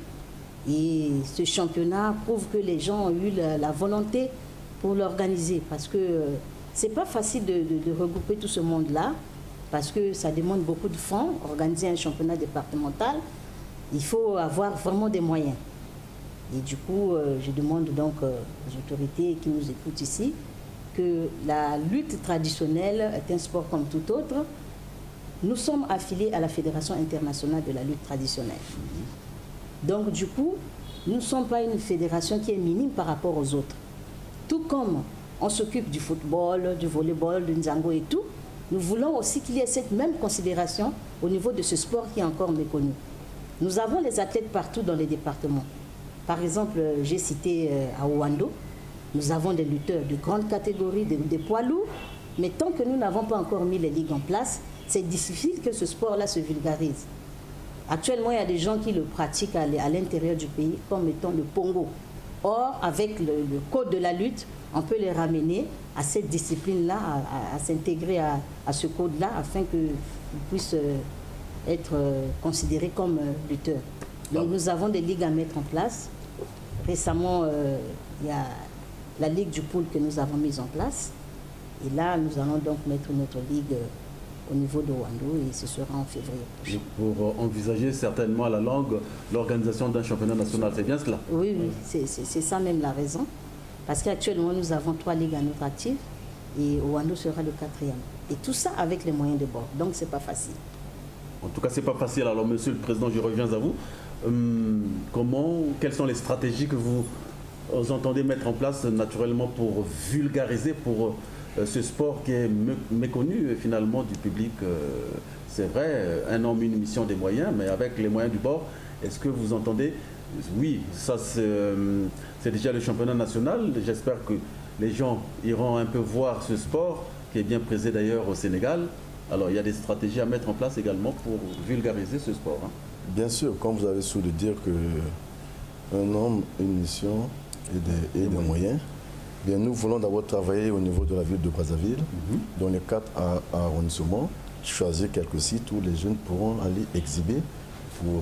Et ce championnat prouve que les gens ont eu la volonté pour l'organiser, parce que c'est pas facile de regrouper tout ce monde-là, parce que ça demande beaucoup de fonds. Organiser un championnat départemental, il faut avoir vraiment des moyens. Et du coup, je demande donc aux autorités qui nous écoutent ici que la lutte traditionnelle est un sport comme tout autre. Nous sommes affiliés à la Fédération internationale de la lutte traditionnelle. Donc du coup, nous ne sommes pas une fédération qui est minime par rapport aux autres. Tout comme on s'occupe du football, du volleyball, du nzango et tout, nous voulons aussi qu'il y ait cette même considération au niveau de ce sport qui est encore méconnu. Nous avons les athlètes partout dans les départements. Par exemple, j'ai cité à Ouando, nous avons des lutteurs de grande catégorie, des poids lourds, mais tant que nous n'avons pas encore mis les ligues en place, c'est difficile que ce sport-là se vulgarise. Actuellement, il y a des gens qui le pratiquent à l'intérieur du pays comme étant le pongo. Or, avec le code de la lutte, on peut les ramener à cette discipline-là, à s'intégrer à ce code-là, afin qu'ils puissent être considérés comme lutteurs. Donc, nous avons des ligues à mettre en place. Récemment, il y a la Ligue du pool que nous avons mise en place. Et là, nous allons donc mettre notre ligue au niveau de Ouando, et ce sera en février prochain. Pour envisager certainement à la longue l'organisation d'un championnat national, c'est bien cela? Oui, oui, c'est ça même la raison. Parce qu'actuellement, nous avons 3 ligues à notre actif, et Ouando sera le 4e. Et tout ça avec les moyens de bord. Donc, c'est pas facile. En tout cas, c'est pas facile. Alors, Monsieur le Président, je reviens à vous. Quelles sont les stratégies que vous entendez mettre en place naturellement pour vulgariser, pour ce sport qui est méconnu finalement du public? C'est vrai, un homme, une mission, des moyens, mais avec les moyens du bord, est-ce que vous entendez? Oui, ça c'est déjà le championnat national. J'espère que les gens iront un peu voir ce sport qui est bien présent d'ailleurs au Sénégal. Alors il y a des stratégies à mettre en place également pour vulgariser ce sport. Bien sûr, comme vous avez su le dire, qu'un homme, une mission et des moyens. Bien, nous voulons d'abord travailler au niveau de la ville de Brazzaville, dans les 4 arrondissements, choisir quelques sites où les jeunes pourront aller exhiber pour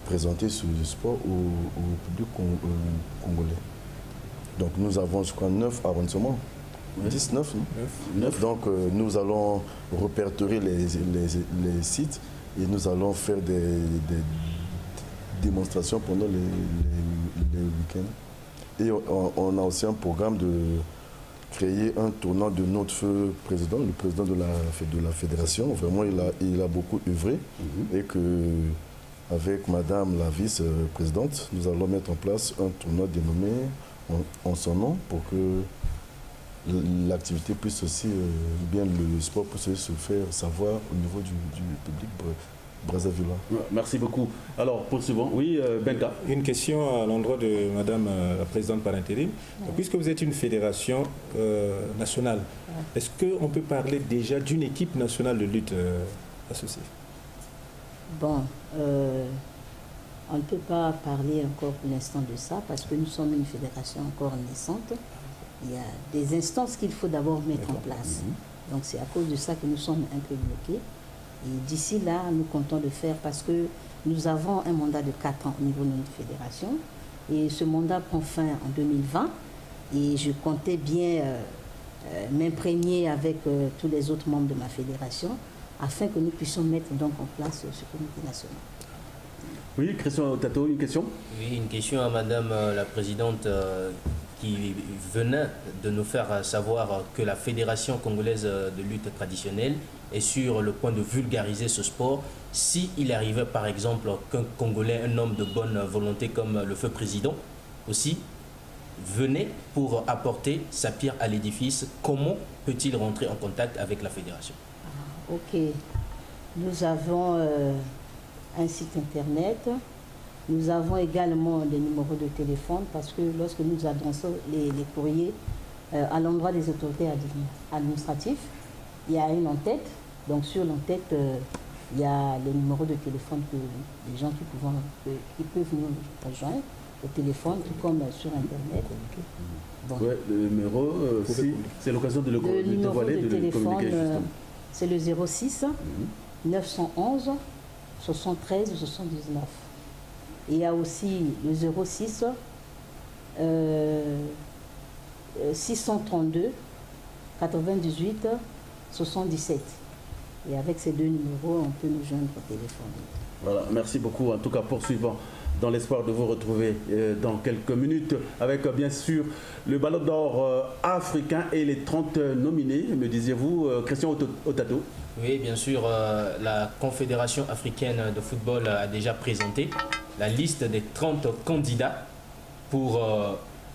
présenter ce sport au public congolais. Donc nous avons, je crois, 9 arrondissements. 19, non 9. Donc nous allons répertorier les sites et nous allons faire des démonstrations pendant les week-ends. Et on a aussi un programme de créer un tournoi de notre feu président, le président de la fédération. Vraiment, il a beaucoup œuvré et que avec madame la vice-présidente, nous allons mettre en place un tournoi dénommé en son nom pour que l'activité puisse aussi, bien le sport puisse se faire savoir au niveau du public brazzavillois. Merci beaucoup. Alors, poursuivons. Oui, Benka. Une question à l'endroit de madame la présidente par intérim. Puisque vous êtes une fédération nationale, est-ce qu'on peut parler déjà d'une équipe nationale de lutte associée? Bon, on ne peut pas parler encore pour l'instant de ça parce que nous sommes une fédération encore naissante. Il y a des instances qu'il faut d'abord mettre en place. Donc c'est à cause de ça que nous sommes un peu bloqués. Et d'ici là, nous comptons le faire parce que nous avons un mandat de 4 ans au niveau de notre fédération. Et ce mandat prend fin en 2020. Et je comptais bien m'imprégner avec tous les autres membres de ma fédération afin que nous puissions mettre donc en place ce comité national. Oui, Christian Otato, une question? Oui, une question à madame la présidente qui venait de nous faire savoir que la Fédération congolaise de lutte traditionnelle est sur le point de vulgariser ce sport. S'il arrivait par exemple qu'un Congolais, un homme de bonne volonté comme le feu président, aussi venait pour apporter sa pierre à l'édifice, comment peut-il rentrer en contact avec la fédération? Ok, nous avons un site internet, nous avons également des numéros de téléphone parce que lorsque nous adressons les courriers à l'endroit des autorités administratives, il y a une en-tête, donc sur l'en-tête il y a les numéros de téléphone que les gens qui peuvent nous rejoindre au téléphone, tout comme sur Internet. Bon. Ouais, le numéro, c'est l'occasion de le dévoiler. Le numéro de téléphone, c'est le 06 911 73 79. Et il y a aussi le 06 632 98 77. Et avec ces deux numéros, on peut nous joindre au téléphone. Voilà, merci beaucoup. En tout cas, poursuivons dans l'espoir de vous retrouver dans quelques minutes avec bien sûr le Ballon d'Or africain et les 30 nominés, me disiez-vous, Christian Otato. Oui, bien sûr, la Confédération africaine de football a déjà présenté la liste des 30 candidats pour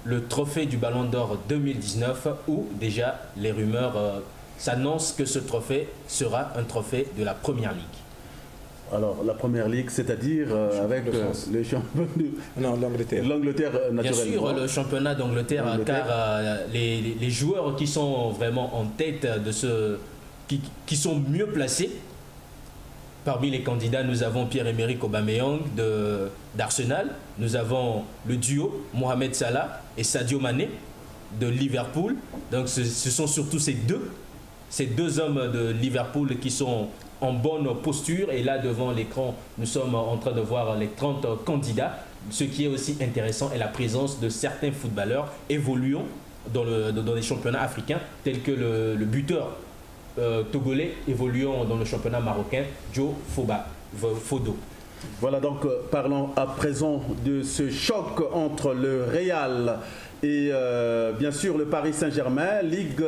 le trophée du Ballon d'Or 2019 où déjà les rumeurs s'annoncent que ce trophée sera un trophée de la Première Ligue. Alors, la Première Ligue, c'est-à-dire avec le championnat l'Angleterre. L'Angleterre, naturellement. Bien sûr, le championnat d'Angleterre, car les joueurs qui sont vraiment en tête de qui sont mieux placés, parmi les candidats, nous avons Pierre-Emerick Aubameyang d'Arsenal, nous avons le duo Mohamed Salah et Sadio Mané de Liverpool. Donc, ce sont surtout ces deux hommes de Liverpool qui sont en bonne posture, et là devant l'écran nous sommes en train de voir les 30 candidats. Ce qui est aussi intéressant est la présence de certains footballeurs évoluant dans les championnats africains, tels que le buteur togolais évoluant dans le championnat marocain, Joe Fodo. Voilà, donc parlons à présent de ce choc entre le Real et bien sûr le Paris Saint-Germain, Ligue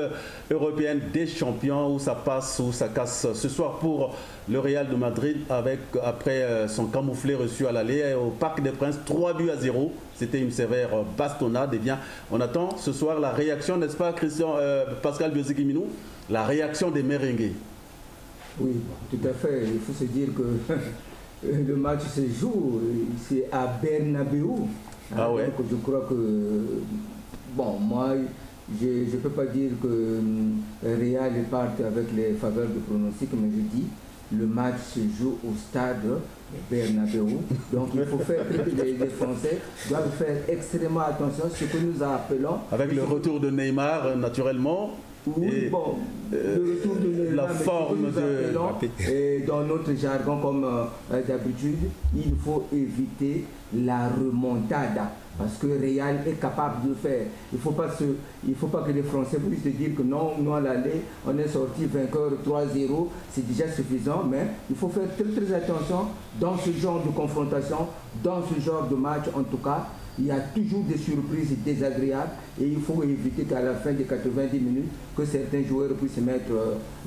européenne des champions, où ça passe, où ça casse ce soir pour le Real de Madrid après son camouflé reçu à l'aller au Parc des Princes, 3-0. C'était une sévère bastonnade. Et bien, on attend ce soir la réaction, n'est-ce pas, Pascal Bioziki-Minou, la réaction des merengues. Oui, tout à fait. Il faut se dire que le match se joue, c'est à Bernabeu. Ah ouais. Donc je crois que, bon, moi, je ne peux pas dire que Real parte avec les faveurs de pronostic, mais je dis, le match se joue au stade Bernabeu. Donc il faut faire, les Français doivent faire extrêmement attention à ce que nous appelons... Avec le retour de Neymar, naturellement. Oui, bon, le retour de Neymar, la forme et dans notre jargon, comme d'habitude, il faut éviter la remontada. Parce que Real est capable de le faire. Il ne faut pas que les Français puissent se dire que non, nous à l'aller, on est sorti vainqueur 3-0, c'est déjà suffisant, mais il faut faire très très attention dans ce genre de confrontation, dans ce genre de match en tout cas. Il y a toujours des surprises désagréables et il faut éviter qu'à la fin des 90 minutes, que certains joueurs puissent mettre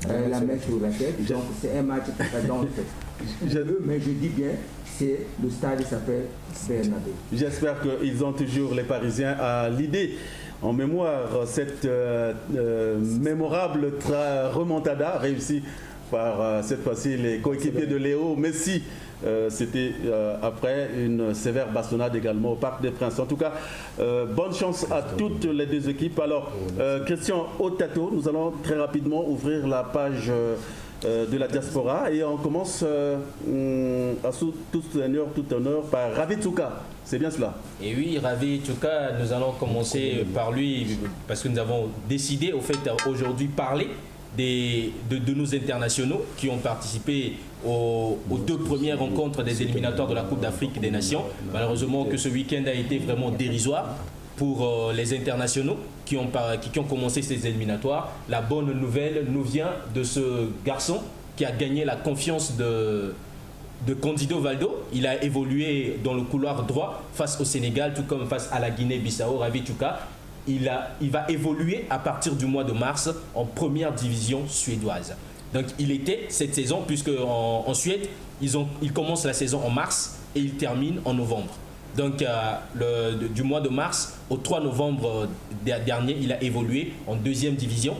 la main sur la tête. Donc c'est un match qui s'annonce. Mais je dis bien, le stade s'appelle Bernabeu. J'espère qu'ils ont toujours, les Parisiens, à l'idée, en mémoire, cette mémorable remontada réussie par cette fois-ci les coéquipiers de Léo Messi. C'était après une sévère bastonnade également au Parc des Princes. En tout cas, bonne chance à toutes les deux équipes. Alors, Christian Otato, nous allons très rapidement ouvrir la page de la diaspora et on commence à tout honneur par Ravi Tchouka. C'est bien cela? Et oui, Ravi Tchouka, nous allons commencer par lui parce que nous avons décidé au fait aujourd'hui parler de nos internationaux qui ont participé aux deux premières rencontres des éliminatoires de la Coupe d'Afrique des Nations. Malheureusement que ce week-end a été vraiment dérisoire pour les internationaux qui ont commencé ces éliminatoires. La bonne nouvelle nous vient de ce garçon qui a gagné la confiance de Candido Valdo. Il a évolué dans le couloir droit face au Sénégal, tout comme face à la Guinée-Bissau. Ravi Tchouka il va évoluer à partir du mois de mars en première division suédoise. Donc il était cette saison, puisque en Suède, ils commencent la saison en mars et ils terminent en novembre. Donc du mois de mars au 3 novembre dernier, il a évolué en deuxième division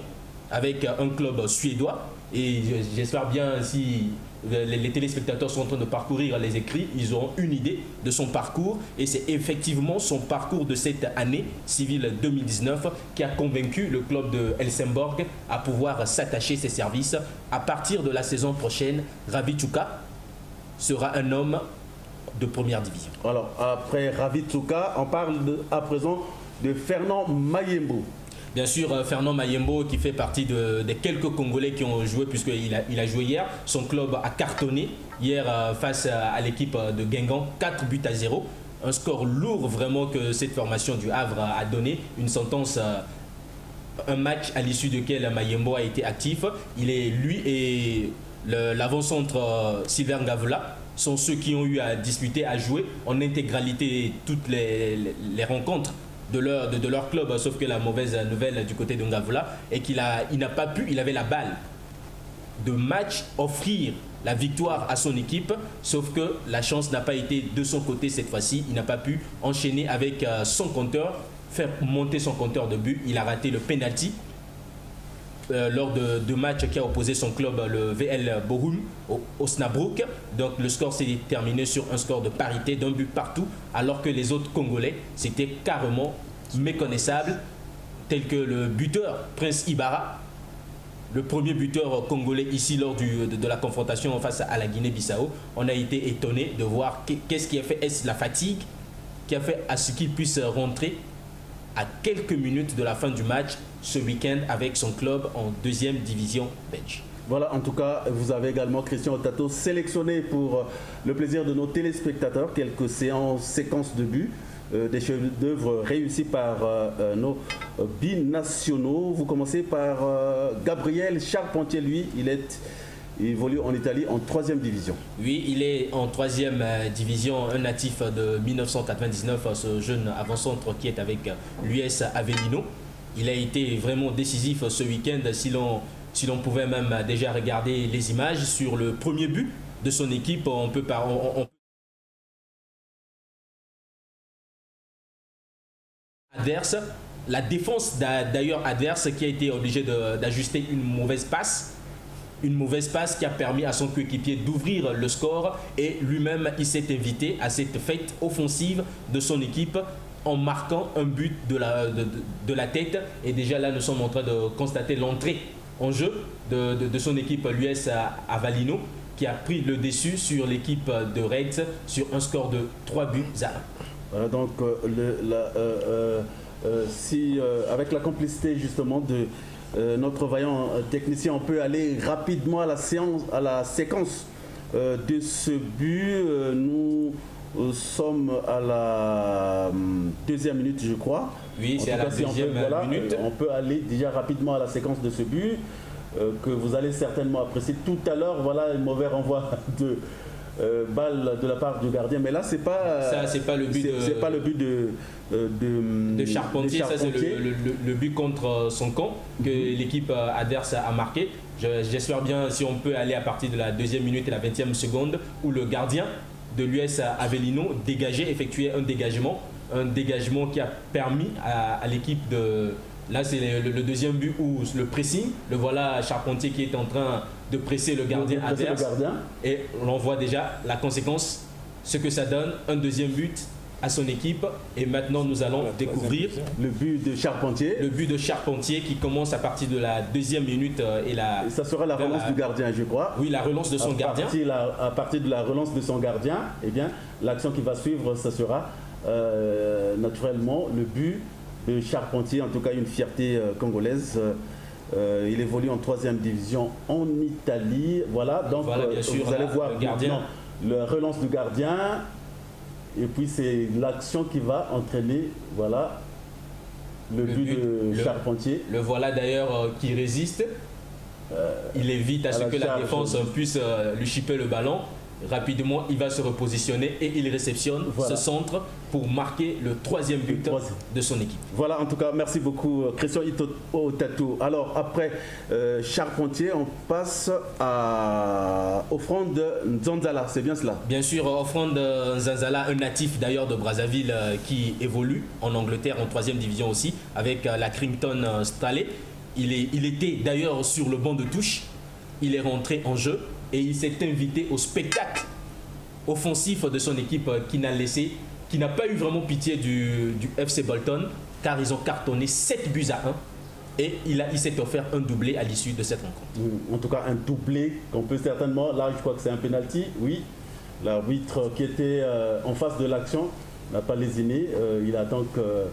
avec un club suédois. Et j'espère bien, si les téléspectateurs sont en train de parcourir les écrits, ils auront une idée de son parcours. Et c'est effectivement son parcours de cette année civile 2019 qui a convaincu le club de Helsingborg à pouvoir s'attacher ses services. À partir de la saison prochaine, Ravi Tsuka sera un homme de première division. Alors, après Ravi Tsuka, on parle à présent de Fernand Mayembo. Bien sûr, Fernand Mayembo qui fait partie des quelques Congolais qui ont joué, puisqu'il a joué hier. Son club a cartonné hier face à l'équipe de Guingamp, 4-0. Un score lourd vraiment que cette formation du Havre a donné. Une sentence, un match à l'issue duquel Mayembo a été actif. Lui et l'avant-centre Sylvain Gavula sont ceux qui ont eu à disputer, à jouer en intégralité toutes les rencontres de leur club, sauf que la mauvaise nouvelle du côté de Ngavoula est qu'il n'a pas pu, il avait la balle de match, offrir la victoire à son équipe, sauf que la chance n'a pas été de son côté cette fois-ci. Il n'a pas pu enchaîner avec son compteur, faire monter son compteur de but. Il a raté le penalty lors de matchs qui a opposé son club, le VL Bochum, au Snabrook. Donc le score s'est terminé sur un score de parité d'un but partout, alors que les autres Congolais, c'était carrément méconnaissable, tel que le buteur Prince Ibarra, le premier buteur congolais ici lors de la confrontation face à la Guinée-Bissau. On a été étonné de voir qu'est-ce qui a fait, est-ce la fatigue qui a fait à ce qu'il puisse rentrer à quelques minutes de la fin du match ce week-end avec son club en deuxième division belge. Voilà, en tout cas, vous avez également Christian Otato sélectionné pour le plaisir de nos téléspectateurs quelques séquences de buts, des chefs-d'œuvre réussis par nos binationaux. Vous commencez par Gabriel Charpentier, lui, il évolue en Italie en 3e division. Oui, il est en 3e division, un natif de 1999, ce jeune avant-centre qui est avec l'US Avellino. Il a été vraiment décisif ce week-end, si l'on pouvait même déjà regarder les images sur le premier but de son équipe. On peut adverse, la défense d'ailleurs adverse qui a été obligée d'ajuster une mauvaise passe qui a permis à son coéquipier d'ouvrir le score, et lui-même il s'est invité à cette fête offensive de son équipe en marquant un but de la tête. Et déjà là nous sommes en train de constater l'entrée en jeu de son équipe, l'US Avellino, qui a pris le dessus sur l'équipe de Reds sur un score de 3-1. Voilà, donc avec la complicité justement de notre vaillant technicien, on peut aller rapidement à la séquence de ce but. Nous sommes à la 2e minute, je crois. Oui, c'est à la 2e minute. On peut aller déjà rapidement à la séquence de ce but que vous allez certainement apprécier tout à l'heure. Voilà, un mauvais renvoi de balle de la part du gardien, mais là c'est pas le but de Charpentier. Ça c'est le but contre son camp que l'équipe adverse a marqué. J'espère bien si on peut aller à partir de la 2e minute et la 20e seconde où le gardien de l'US Avellino effectuait un dégagement qui a permis à l'équipe de... Là, c'est le 2e but où le pressing, le voilà Charpentier qui est en train de presser le gardien adverse. Et on voit déjà la conséquence, ce que ça donne, un 2e but à son équipe. Et maintenant, nous allons découvrir le but de Charpentier. Le but de Charpentier qui commence à partir de la 2e minute. Et ça sera la relance du gardien, je crois. Oui, la relance de son gardien. À partir de la relance de son gardien, eh bien, l'action qui va suivre, ça sera naturellement le but de Charpentier, en tout cas une fierté congolaise. Il évolue en 3e division en Italie. Voilà, donc voilà, bien sûr, vous allez voir maintenant la relance du gardien. Et puis c'est l'action qui va entraîner, voilà, le but de Charpentier. Le voilà d'ailleurs qui résiste. Il évite à ce que la défense puisse lui chipper le ballon. rapidement, il va se repositionner et il réceptionne ce centre pour marquer le 3e but de son équipe. Voilà, en tout cas, merci beaucoup Christian Otato. Alors, après Charpentier, on passe à Offrande Nzanzala, c'est bien cela? Bien sûr, Offrande Nzanzala, un natif d'ailleurs de Brazzaville qui évolue en Angleterre en 3e division aussi, avec la Crington Staley. Il était d'ailleurs sur le banc de touche, il est rentré en jeu et il s'est invité au spectacle offensif de son équipe qui n'a pas eu vraiment pitié du FC Bolton, car ils ont cartonné 7 buts à 1 et il s'est offert un doublé à l'issue de cette rencontre. En tout cas, un doublé qu'on peut certainement, là je crois que c'est un penalty, oui. L'arbitre qui était en face de l'action n'a pas lésiné, il attend que...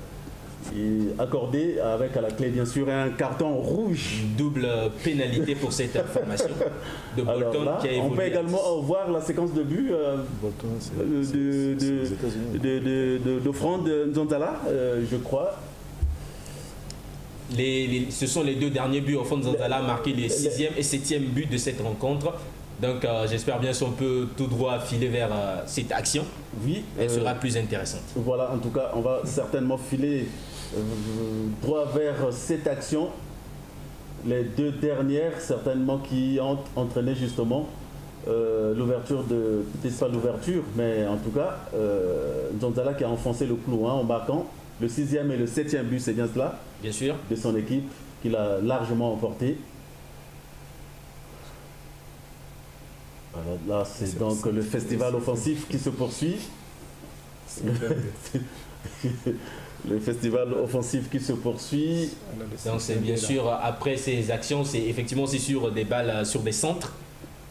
accordé avec à la clé bien sûr un carton rouge. Double pénalité pour cette formation de Bolton. Là, qui a évolué. On peut également voir la séquence de but d'Offrande Nzanzala, je crois. Ce sont les 2 derniers buts. Offrande Nzanzala marqué les 6e et 7e buts de cette rencontre. Donc j'espère bien si on peut tout droit filer vers cette action. Oui, elle sera plus intéressante. Voilà, en tout cas, on va certainement filer droit vers cette action. Les 2 dernières, certainement, qui ont entraîné justement l'ouverture de... Peut-être pas l'ouverture, mais en tout cas, Nzanzala qui a enfoncé le clou en marquant le 6e et le 7e but, c'est bien cela? Bien sûr. De son équipe, qu'il a largement emporté. Là, c'est donc le festival offensif qui se poursuit. Le festival offensif qui se poursuit. Donc c'est bien sûr, après ces actions, c'est effectivement sur des balles, sur des centres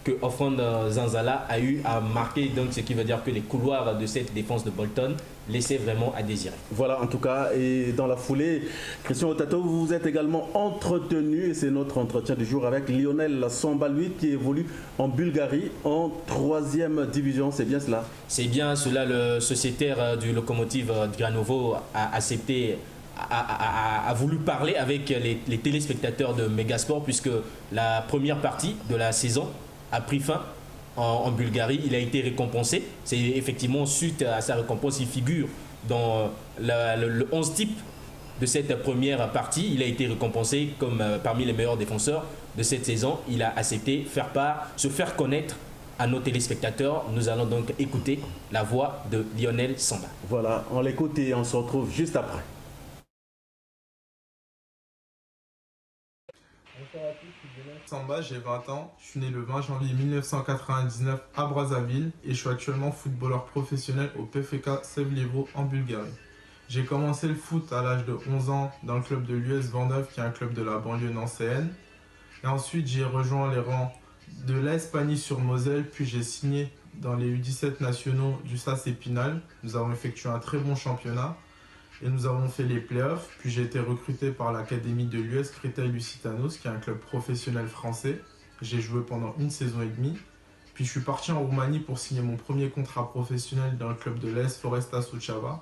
que Offrande Nzanzala a eu à marquer, donc ce qui veut dire que les couloirs de cette défense de Bolton laissaient vraiment à désirer. Voilà, en tout cas, et dans la foulée, Christian Otato, vous vous êtes également entretenu, et c'est notre entretien du jour avec Lionel Samba, lui qui évolue en Bulgarie en 3e division, c'est bien cela? C'est bien cela, le sociétaire du Lokomotiv Granovo a accepté, a voulu parler avec les téléspectateurs de Megasport, puisque la première partie de la saison a pris fin en Bulgarie. Il a été récompensé. C'est effectivement suite à sa récompense, il figure dans le 11 type de cette première partie. Il a été récompensé comme parmi les meilleurs défenseurs de cette saison. Il a accepté se faire connaître à nos téléspectateurs. Nous allons donc écouter la voix de Lionel Samba. Voilà, on l'écoute et on se retrouve juste après. Samba, j'ai 20 ans, je suis né le 20 janvier 1999 à Brazzaville et je suis actuellement footballeur professionnel au PFK Sevlievo en Bulgarie. J'ai commencé le foot à l'âge de 11 ans dans le club de l'US Vandeuve qui est un club de la banlieue nancéenne. Et ensuite j'ai rejoint les rangs de l'AS Pagny-sur-Moselle, puis j'ai signé dans les U17 nationaux du SAS Épinal. Nous avons effectué un très bon championnat. Et nous avons fait les playoffs, puis j'ai été recruté par l'académie de l'US Créteil-Lusitanos, qui est un club professionnel français. J'ai joué pendant 1 saison et demie. Puis je suis parti en Roumanie pour signer mon premier contrat professionnel dans le club de l'AS Foresta Suceava.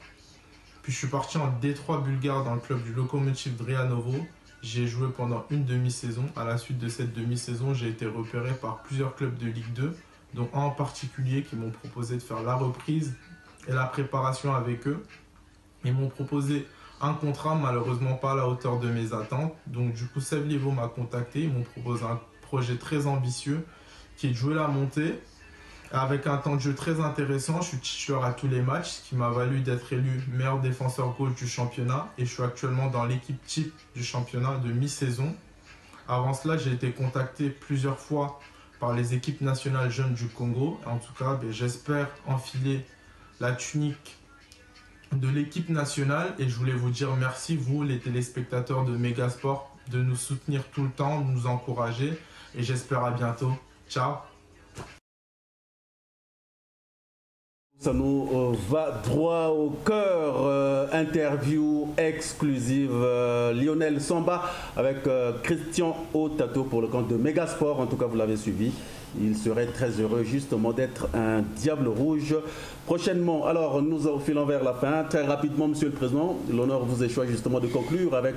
Puis je suis parti en Détroit bulgare dans le club du Lokomotiv Drianovo. J'ai joué pendant 1 demi-saison. À la suite de cette demi-saison, j'ai été repéré par plusieurs clubs de Ligue 2, dont un en particulier qui m'ont proposé de faire la reprise et la préparation avec eux. Ils m'ont proposé un contrat, malheureusement pas à la hauteur de mes attentes. Donc du coup, Sevlievo m'a contacté. Ils m'ont proposé un projet très ambitieux qui est de jouer la montée. Avec un temps de jeu très intéressant, je suis titulaire à tous les matchs, ce qui m'a valu d'être élu meilleur défenseur gauche du championnat. Et je suis actuellement dans l'équipe type du championnat de mi-saison. Avant cela, j'ai été contacté plusieurs fois par les équipes nationales jeunes du Congo. En tout cas, j'espère enfiler la tunique de l'équipe nationale et je voulais vous dire merci, vous les téléspectateurs de Megasport, de nous soutenir tout le temps, de nous encourager et j'espère à bientôt. Ciao. Ça nous va droit au cœur. Interview exclusive Lionel Samba avec Christian Otato pour le compte de Megasport. En tout cas, vous l'avez suivi. Il serait très heureux justement d'être un diable rouge prochainement. Alors, nous enfilons vers la fin. Très rapidement, Monsieur le Président, l'honneur vous est choisi justement de conclure avec,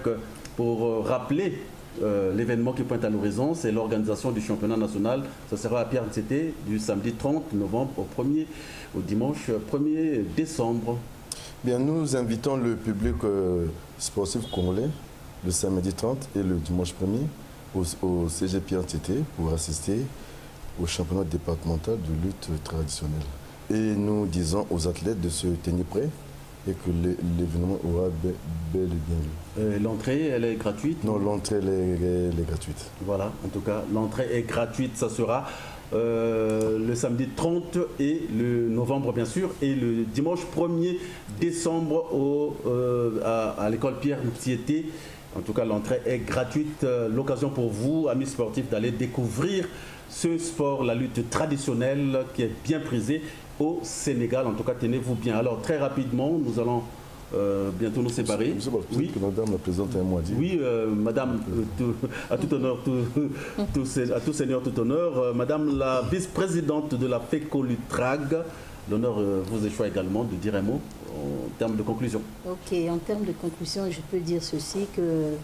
pour rappeler l'événement qui pointe à l'horizon, c'est l'organisation du championnat national. Ça sera à Pierre Ntsete du samedi 30 novembre au dimanche 1er décembre. Bien, nous invitons le public sportif congolais le samedi 30 et le dimanche 1er au CG Pierre Ntsete pour assister au championnat départemental de lutte traditionnelle. Et nous disons aux athlètes de se tenir prêts et que l'événement aura bel et bien lieu. L'entrée, elle est gratuite? Non, l'entrée, elle est gratuite. Voilà, en tout cas, l'entrée est gratuite. Ça sera le samedi 30 et le novembre, bien sûr, et le dimanche 1er décembre à l'école Pierre Ntsete. En tout cas, l'entrée est gratuite. L'occasion pour vous, amis sportifs, d'aller découvrir ce sport, la lutte traditionnelle qui est bien prisée au Sénégal. En tout cas, tenez-vous bien. Alors, très rapidement, nous allons bientôt nous séparer. Oui, que madame la présidente a un mot à dire. Oui, madame, à tout honneur, à tout seigneur, tout honneur. Madame la vice-présidente de la FECOLUTRAG, l'honneur vous échoit également de dire un mot en termes de conclusion. Ok, en termes de conclusion, je peux dire ceci, que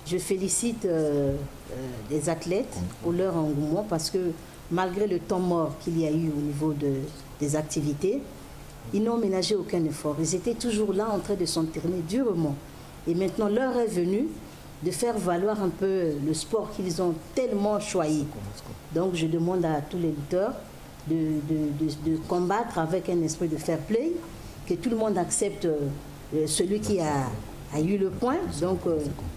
je félicite les athlètes pour leur engouement, parce que malgré le temps mort qu'il y a eu au niveau des activités, ils n'ont ménagé aucun effort. Ils étaient toujours là en train de s'entraîner durement. Et maintenant, l'heure est venue de faire valoir un peu le sport qu'ils ont tellement choisi. Donc, je demande à tous les lutteurs de combattre avec un esprit de fair play, que tout le monde accepte celui qui a eu le point. Donc,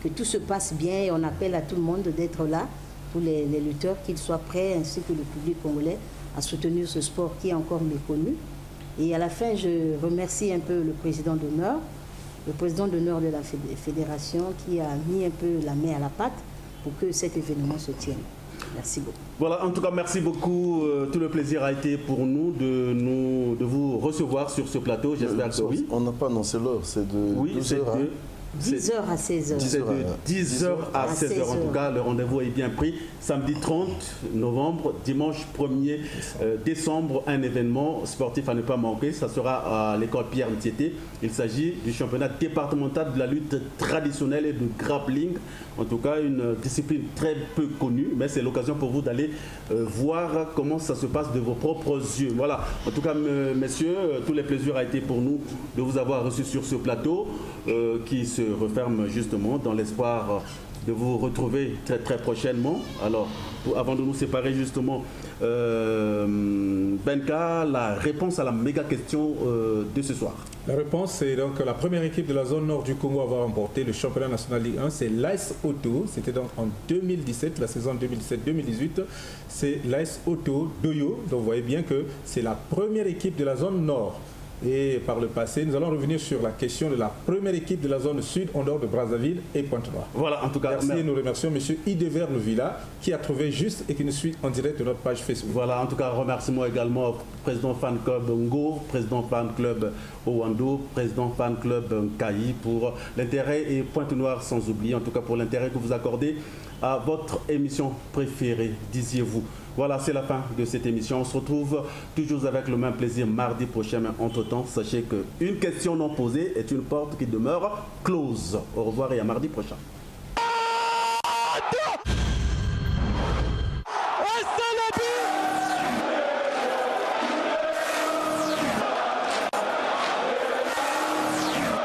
que tout se passe bien, et on appelle à tout le monde d'être là, pour les lutteurs, qu'ils soient prêts, ainsi que le public congolais, à soutenir ce sport qui est encore méconnu. Et à la fin, je remercie un peu le président d'honneur de la fédération, qui a mis un peu la main à la pâte pour que cet événement se tienne. Merci beaucoup. Voilà, en tout cas, merci beaucoup. Tout le plaisir a été pour nous de vous recevoir sur ce plateau. J'espère que oui. On n'a pas annoncé l'heure, c'est de 12h à 10h à 16h. C'est de 10h à 16h. En tout cas, le rendez-vous est bien pris. Samedi 30 novembre, dimanche 1er décembre, un événement sportif à ne pas manquer. Ça sera à l'école Pierre Ntsete. Il s'agit du championnat départemental de la lutte traditionnelle et de grappling. En tout cas, une discipline très peu connue, mais c'est l'occasion pour vous d'aller voir comment ça se passe de vos propres yeux. Voilà. En tout cas, messieurs, tous les plaisirs a été pour nous de vous avoir reçus sur ce plateau qui se referme justement dans l'espoir de vous retrouver très très prochainement. Alors, avant de nous séparer justement, Benka, la réponse à la méga question de ce soir. La réponse, c'est donc la première équipe de la zone nord du Congo à avoir remporté le championnat national Ligue 1, c'est l'AS Auto. C'était donc en 2017, la saison 2017-2018. C'est l'AS Auto Doyo. Donc vous voyez bien que c'est la première équipe de la zone nord. Et par le passé, nous allons revenir sur la question de la première équipe de la zone sud en dehors de Brazzaville et Pointe-Noire. Voilà, en tout cas, merci et nous remercions M. Ideverne Villa qui a trouvé juste et qui nous suit en direct de notre page Facebook. Voilà, en tout cas, remerciements également au président fan club Ngo, président fan club Owando, président fan club Kayi pour l'intérêt, et Pointe-Noire sans oublier, en tout cas pour l'intérêt que vous accordez à votre émission préférée, disiez-vous. Voilà, c'est la fin de cette émission. On se retrouve toujours avec le même plaisir mardi prochain. Mais entre-temps, sachez qu'une question non posée est une porte qui demeure close. Au revoir et à mardi prochain.